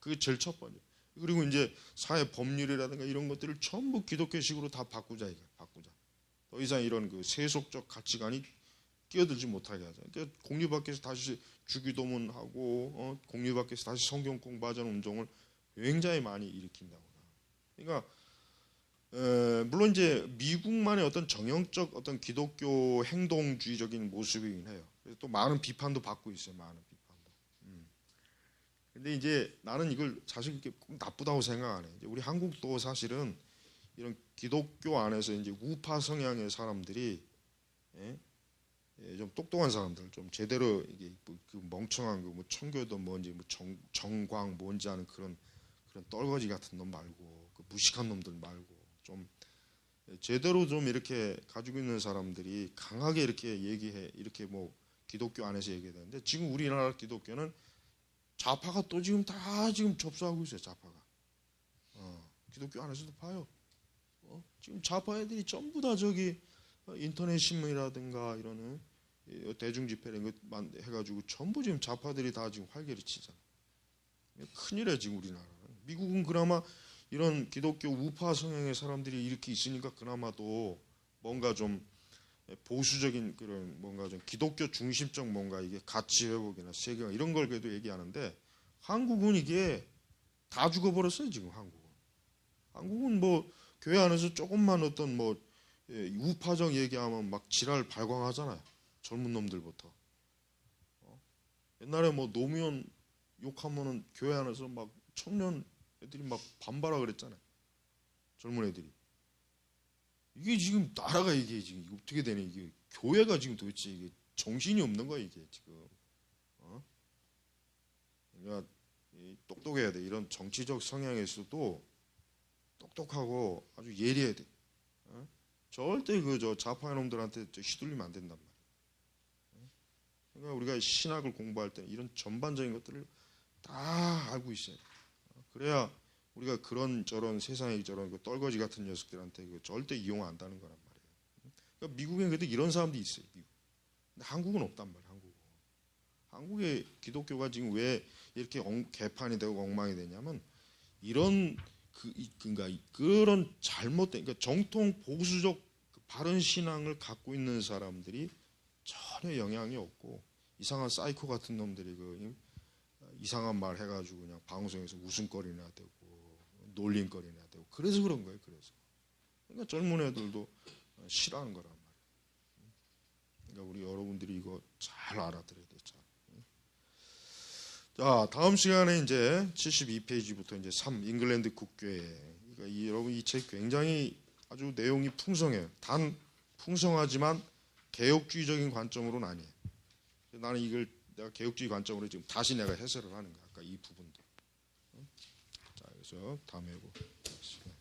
그게 제일 첫 번째. 그리고 이제 사회 법률이라든가 이런 것들을 전부 기독교식으로 다 바꾸자 이게. 바꾸자. 더 이상 이런 그 세속적 가치관이 끼어들지 못하게 하자. 그러니까 공립학교에서 다시 주기도문하고 공립학교에서 다시 성경 공부하자는 운동을 굉장히 많이 일으킨다고. 그러니까 물론 이제 미국만의 어떤 정형적 어떤 기독교 행동주의적인 모습이긴 해요. 그래서 또 많은 비판도 받고 있어요. 많은 비판도. 근데 이제 나는 이걸 사실 그렇게 꼭 나쁘다고 생각 안 해. 우리 한국도 사실은 이런 기독교 안에서 이제 우파 성향의 사람들이 좀 똑똑한 사람들, 좀 제대로 이게 그 멍청한 거 뭐 청교도 뭔지 뭐 정광 뭔지 하는 그런 떨거지 같은 놈 말고, 그 무식한 놈들 말고 좀 제대로 좀 이렇게 가지고 있는 사람들이 강하게 이렇게 얘기해, 이렇게 뭐 기독교 안에서 얘기되는데, 지금 우리나라 기독교는 좌파가 또 지금 다 지금 접수하고 있어요. 좌파가. 기독교 안에서도 봐요. 지금 좌파 애들이 전부 다 저기 인터넷 신문이라든가 이런 대중 집회 이런 거 해가지고 전부 지금 좌파들이 다 지금 활개를 치잖아. 큰일이야 지금 우리나라는. 미국은 그나마 이런 기독교 우파 성향의 사람들이 이렇게 있으니까 그나마도 뭔가 좀 보수적인 그런 뭔가 좀 기독교 중심적 뭔가 이게 가치 회복이나 세계관 이런 걸 그래도 얘기하는데, 한국은 이게 다 죽어버렸어요 지금. 한국은 뭐 교회 안에서 조금만 어떤 뭐 우파적 얘기하면 막 지랄 발광하잖아요. 젊은 놈들부터. 옛날에 뭐 노무현 욕하면은 교회 안에서 막 청년 애들이 막 반발하 그랬잖아요. 젊은 애들이. 이게 지금 나라가 이게 지금 어떻게 되냐, 이게 교회가 지금 도대체 이게 정신이 없는 거야 이게 지금. 그러니까 똑똑해야 돼. 이런 정치적 성향에서도 똑똑하고 아주 예리해야 돼. 절대 저 좌파 놈들한테 휘둘리면 안 된단 말이야. 그러니까 우리가 신학을 공부할 때 이런 전반적인 것들을 다 알고 있어야 돼. 그래야 우리가 그런 저런 세상에 저런 그 떨거지 같은 녀석들한테 절대 이용 안 한다는 거란 말이에요. 그러니까 미국엔 그래도 이런 사람도 있어요. 미국. 근데 한국은 없단 말이에요. 한국의 기독교가 지금 왜 이렇게 개판이 되고 엉망이 되냐면, 이런 그러니까 그런 잘못된, 그러니까 정통 보수적 바른 신앙을 갖고 있는 사람들이 전혀 영향이 없고, 이상한 사이코 같은 놈들이 이상한 말 해가지고 그냥 방송에서 웃음거리나 되고 놀림거리나 되고, 그래서 그런 거예요. 그러니까 젊은 애들도 싫어하는 거란 말이에요. 그러니까 우리 여러분들이 이거 잘 알아들어야 돼. 자, 다음 시간에 이제 72페이지부터 이제 3 잉글랜드 국교회. 그러니까 여러분 이 책 굉장히 아주 내용이 풍성해요. 단 풍성하지만 개혁주의적인 관점으로는 아니에요. 나는 이걸 내가 개혁주의 관점으로 지금 다시 내가 해설을 하는 거야. 아까 이 부분도. 자, 그래서 다음에 보겠습니다.